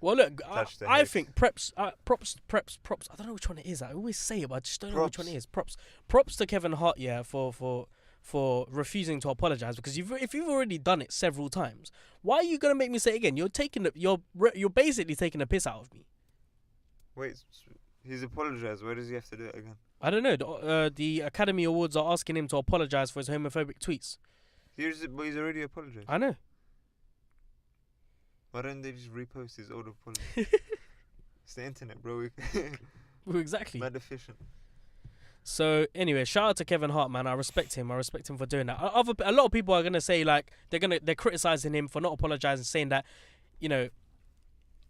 Well, look, Touch the I hate. think props. I don't know which one it is. I always say it, but I just don't know which one it Props. is. Props to Kevin Hart, yeah, for refusing to apologize because if you've already done it several times, why are you gonna make me say it again? You're basically taking a piss out of me. Wait, he's apologized. Why does he have to do it again? I don't know. The Academy Awards are asking him to apologize for his homophobic tweets. But he's already apologized. I know. Why don't they just repost his old apology? It's the internet, bro. Well, exactly. Mad efficient. So anyway, shout out to Kevin Hart, man. I respect him. I respect him for doing that. A lot of people are gonna say like they're criticizing him for not apologizing, saying that,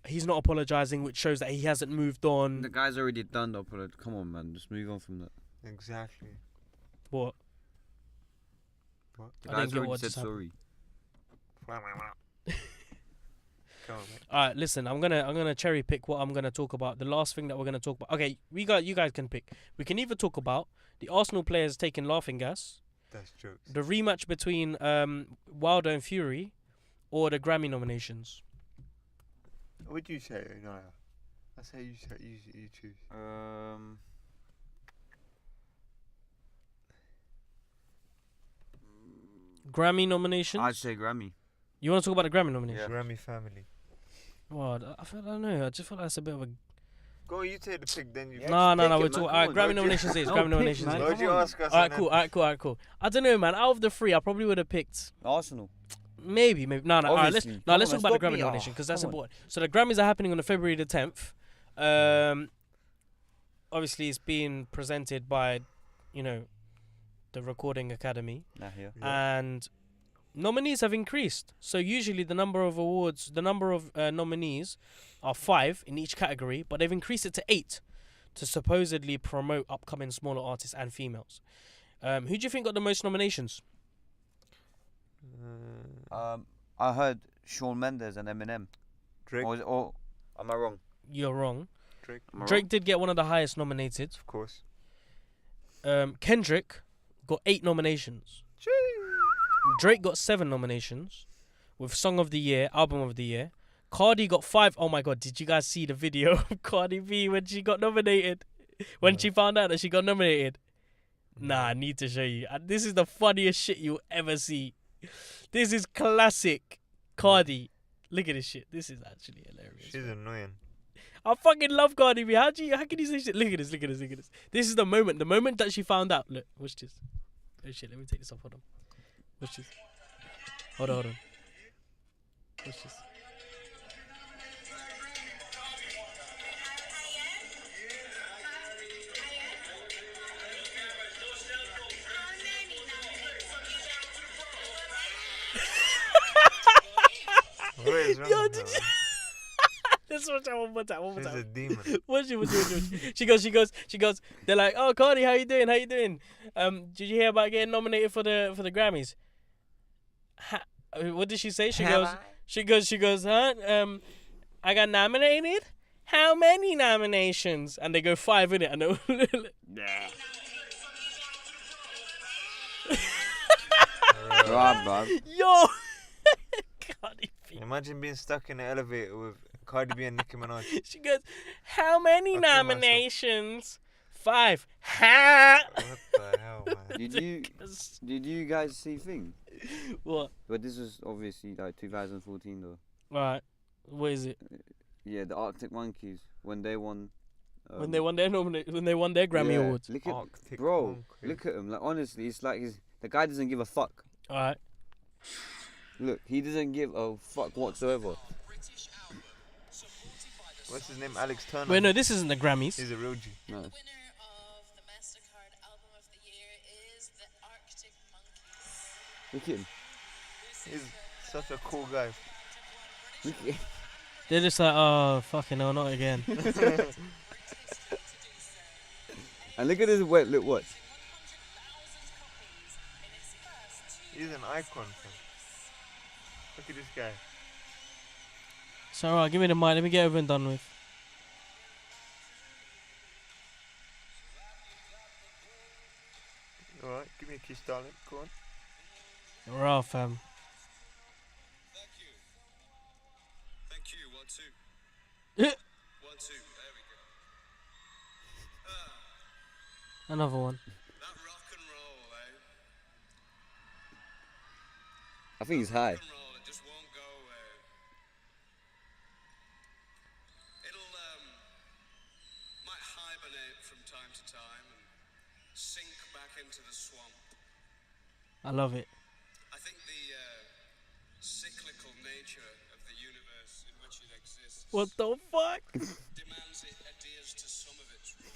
he's not apologizing, which shows that he hasn't moved on. The guy's already done the apology. Come on, man. Just move on from that. Exactly. What? What? The I didn't guy's get already what said just happened. sorry. Come on, mate. All right, listen. I'm gonna cherry pick what I'm gonna talk about. The last thing that we're gonna talk about. Okay, you guys can pick. We can either talk about the Arsenal players taking laughing gas, That's jokes. the rematch between Wilder and Fury, or the Grammy nominations. What would you say? No, I say you choose. Grammy nominations. I'd say Grammy. You want to talk about the Grammy nominations? Yeah. Grammy family. What? I don't know. I just feel like that's a bit of a. Go, you take the pick, then you. Yeah, No. just pick We're it, man, talking. come Alright, on. Grammy No, nominations is. no, Grammy pick, nominations man. is. Why'd you Come on. ask us? Alright, and cool. Alright, cool. I don't know, man. Out of the three, I probably would have picked Arsenal. maybe. No. Alright, let's Obviously. let's Come talk on, about the stop Grammy me. nomination because that's Come on. important. So the Grammys are happening on the February the 10th. Obviously, it's being presented by, the Recording Academy, Nah, here. and nominees have increased. So usually the number of nominees are 5 in each category, but they've increased it to 8 to supposedly promote upcoming smaller artists and females. Who do you think got the most nominations? I heard Shawn Mendes and Eminem. Drake, Or am I wrong? You're wrong. Drake, Am I Drake wrong? did get one of the highest nominated. of course. Kendrick got 8 nominations. Drake got 7 nominations with Song of the Year, Album of the Year. Cardi got 5. Oh my god, did you guys see the video of Cardi B when she got nominated? When No. she found out that she got nominated? Nah, I need to show you. This is the funniest shit you'll ever see. This is classic Cardi. Look at this shit. This is actually hilarious. She's annoying. I fucking love Cardi B. How can you say shit? Look at this. This is the moment. The moment that she found out. Look, watch this. Oh shit, let me take this off. Hold on. Watch this. Hold on. Watch this. What is wrong Yo, with did her, you- man? Let's watch that one more time. She's a demon. Watch it. She goes. They're like, oh, Cardi, how you doing? Did you hear about getting nominated for the Grammys? What did she say? She goes, huh? I got nominated. How many nominations? And they go 5 in it. And Right, bro. yo, Cardi B. Imagine being stuck in an elevator with Cardi B and Nicki Minaj. She goes, how many I'll kill myself. nominations? 5. Ha! What the hell, man? Did you guys see Thing? What? But this was obviously like 2014 though. Right. What is it? Yeah, the Arctic Monkeys when they won. When they won their Grammy yeah, Awards. Look at Arctic bro. Monkeys. Look at him. Like honestly, it's like the guy doesn't give a fuck. Alright. Look, he doesn't give a fuck whatsoever. What's his name? Alex Turner. Wait, no, this isn't the Grammys. He's a real G. No. The winner of the MasterCard Album of the Year is the Arctic Monkeys. Look at him. He's such a cool guy. Look at him. They're just like, oh, fucking hell, not again. And look at this. Wait, look what? He's an icon, fam. Look at this guy. So, alright, give me the mic. Let me get over and done with. Alright, give me a kiss, darling. Go on. Raw, fam. Thank you. 1, 2. Eh. 1, 2. There we go. Another one. That rock and roll, eh? I think he's high. Rock and roll, it just won't go away. It'll might hibernate from time to time and sink back into the swamp. I love it. I think the cyclical nature of the universe in which it exists What the fuck? demands it adheres to some of its rules.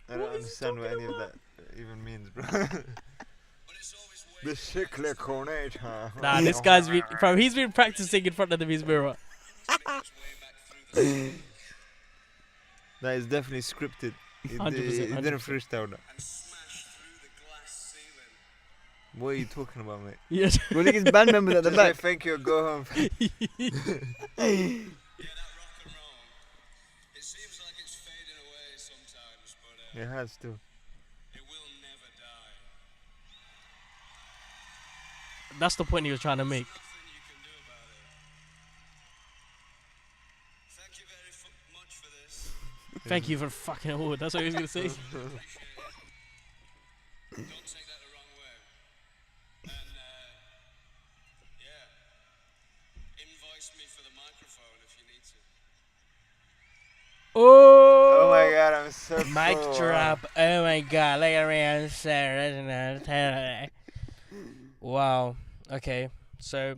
I don't understand what any of that even means, bro. But it's always way The cyclical nature. Nah, this guy's been, bro, he's been practicing in front of his mirror. way back through the That is definitely scripted. He 100%, didn't 100%. freestyle that. and smash through the glass ceiling. What are you talking about, mate? Yes. Well, look at his band members at the Just say back. thank you, go home. Yeah, that rock and roll. It seems like it's fading away sometimes, but It has to. it will never die. That's the point he was trying to make. Nothing you can do about it. Thank you very much for this. Thank you for the fucking award. That's what he was going to say. Appreciate it. Don't take that the wrong way. And yeah, invoice me for the microphone if you need Oh my god, I'm so Mic cool. drop. Oh my god, look at me. I'm Sarah. Wow. Okay. So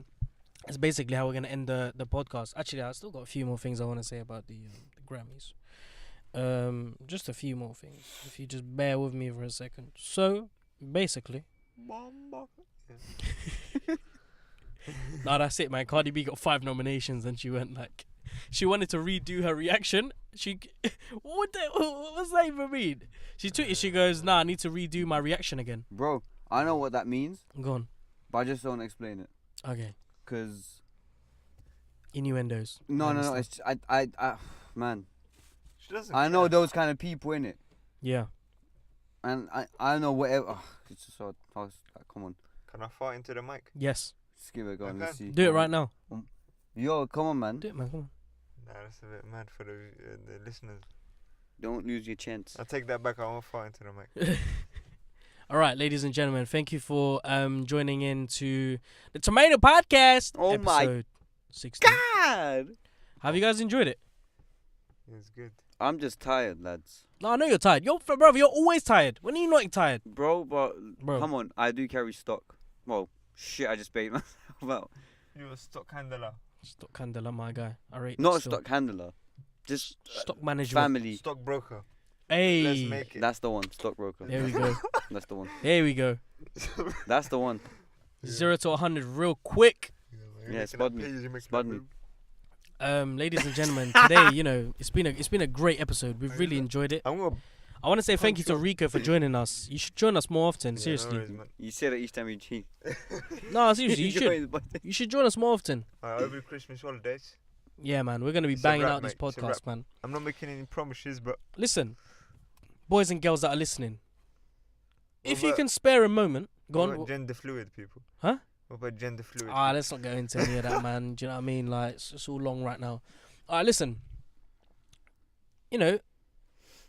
it's basically how we're gonna end the podcast. Actually, I still got a few more things I want to say about the Grammys. Just a few more things. If you just bear with me for a second. So basically, Bomba. no, that's it, man. Cardi B got 5 nominations, and she went like, she wanted to redo her reaction. What's that even mean? She tweeted, she goes, "Nah, I need to redo my reaction again." Bro, I know what that means, Go on. but I just don't explain it. Okay. Cause Innuendos. no, Understand. it's man. She doesn't I know care. those kind of people in it, Yeah. and I know whatever. It's just so like, come on, Can I fart into the mic? Yes. just give it a go and Okay. let's see. Do it right now. Yo, come on, man. Do it, man. Come Nah, that's a bit mad for the listeners. Don't lose your chance. I take that back. I won't fart into the mic. on. All right, ladies and gentlemen, thank you for joining in to the Tomato Podcast. Oh my episode 16. God, Have you guys enjoyed it? It's good. I'm just tired, lads. No, I know you're tired. Brother, you're always tired. When are you not tired? Bro, but Bro. come on, I do carry stock. Well, shit, I just paid myself out. You're a stock handler. Stock Candela, my guy. I rate Not it a still. stock handler, just Stock management. family. Stock broker. Hey. Let's make it. That's the one, stockbroker. There we go. That's the one. There we go. That's the one. 0 to 100 real quick. Yeah, spud me. Spud me. Ladies and gentlemen, today, it's been a great episode. We've really enjoyed it. I'm gonna. I want to say thank you to Punch Rico for joining us. You should join us more often, seriously. Yeah, no worries, man. You say that each time you cheat. No, seriously, you should. You should join us more often. Over Christmas holidays. Yeah, man, we're gonna be It's a banging wrap, out this mate. It's a podcast, wrap. man. I'm not making any promises, but Listen, boys and girls that are listening, if you about- can spare a moment, go what on. about gender fluid people? Huh? What about gender fluid? Let's not go into any of that, man. Do you know what I mean? Like, it's all long right now. Listen.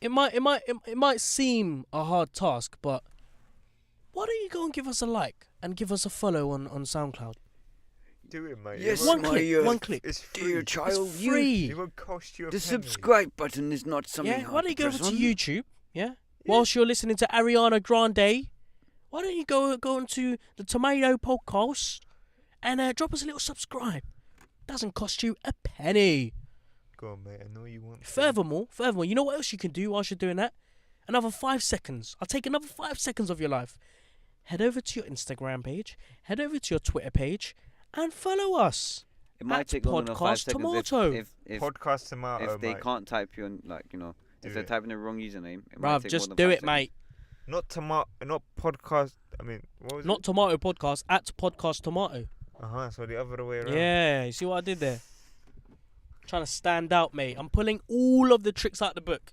It might seem a hard task, but why don't you go and give us a like and give us a follow on SoundCloud? Do it, mate. Yes, it won't, One click. It's free. Dear child, It's free. It won't cost you a the penny. subscribe button is not something. Yeah, hard why don't you to go over press to on. YouTube? Yeah, whilst you're listening to Ariana Grande, why don't you go onto the Tomato Podcast and drop us a little subscribe? Doesn't cost you a penny. Go on, mate. I know you want. to. Furthermore, you know what else you can do whilst you're doing that? Another 5 seconds. I'll take another 5 seconds of your life. Head over to your Instagram page, head over to your Twitter page, and follow us. It might at take longer than 5 Podcast seconds Tomato. if Podcast tomato. if they mate. can't type you in, like, Do if they're it. typing the wrong username. It might Bruv, take just more than do 5 it, seconds. mate. Not tomato. Not podcast. I mean, what was Not Tomato Podcast, at Podcast Tomato. it? So the other way around. Yeah, you see what I did there? Trying to stand out, mate. I'm pulling all of the tricks out the book.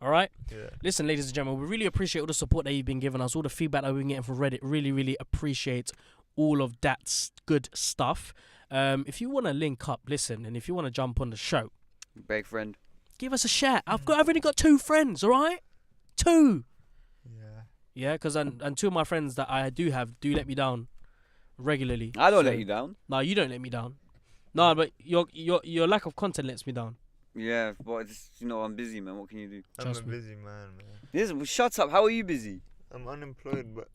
All right? Yeah. Listen, ladies and gentlemen, we really appreciate all the support that you've been giving us, all the feedback that we've been getting from Reddit. Really, really appreciate all of that good stuff. If you want to link up, listen, and if you want to jump on the show, Big friend. give us a shout. I've only got 2 friends, all right? 2. Yeah. Yeah, because and 2 of my friends that I do have do let me down regularly. I don't So- let you down. No, you don't let me down. No, but your lack of content lets me down. Yeah, but it's, I'm busy, man. What can you do? I'm Trust a me. busy man. Listen, shut up. How are you busy? I'm unemployed, but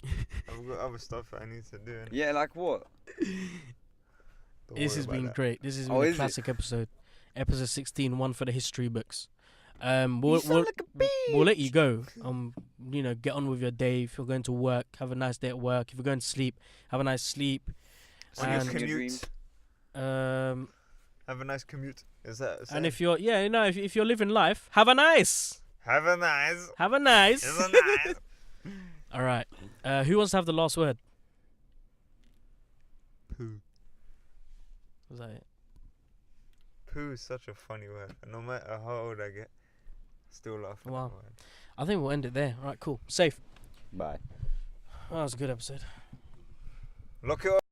I've got other stuff I need to do. innit? Yeah, like what? Don't This worry has about been that. great. This has Oh, been a is it? classic episode. Episode 16, one for the history books. You We'll sound like a we'll let you go. Get on with your day. If you're going to work, have a nice day at work. If you're going to sleep, have a nice sleep. On your And- commute, have a nice commute. Is that? And if you're if you're living life, have a nice. have a nice. Have a nice. Have a nice. All right. Who wants to have the last word? Poo. Was that it? Poo is such a funny word. And no matter how old I get, still laugh at Wow. that word. I think we'll end it there. All right, cool. Safe. Bye. Oh, that was a good episode. Lock it up.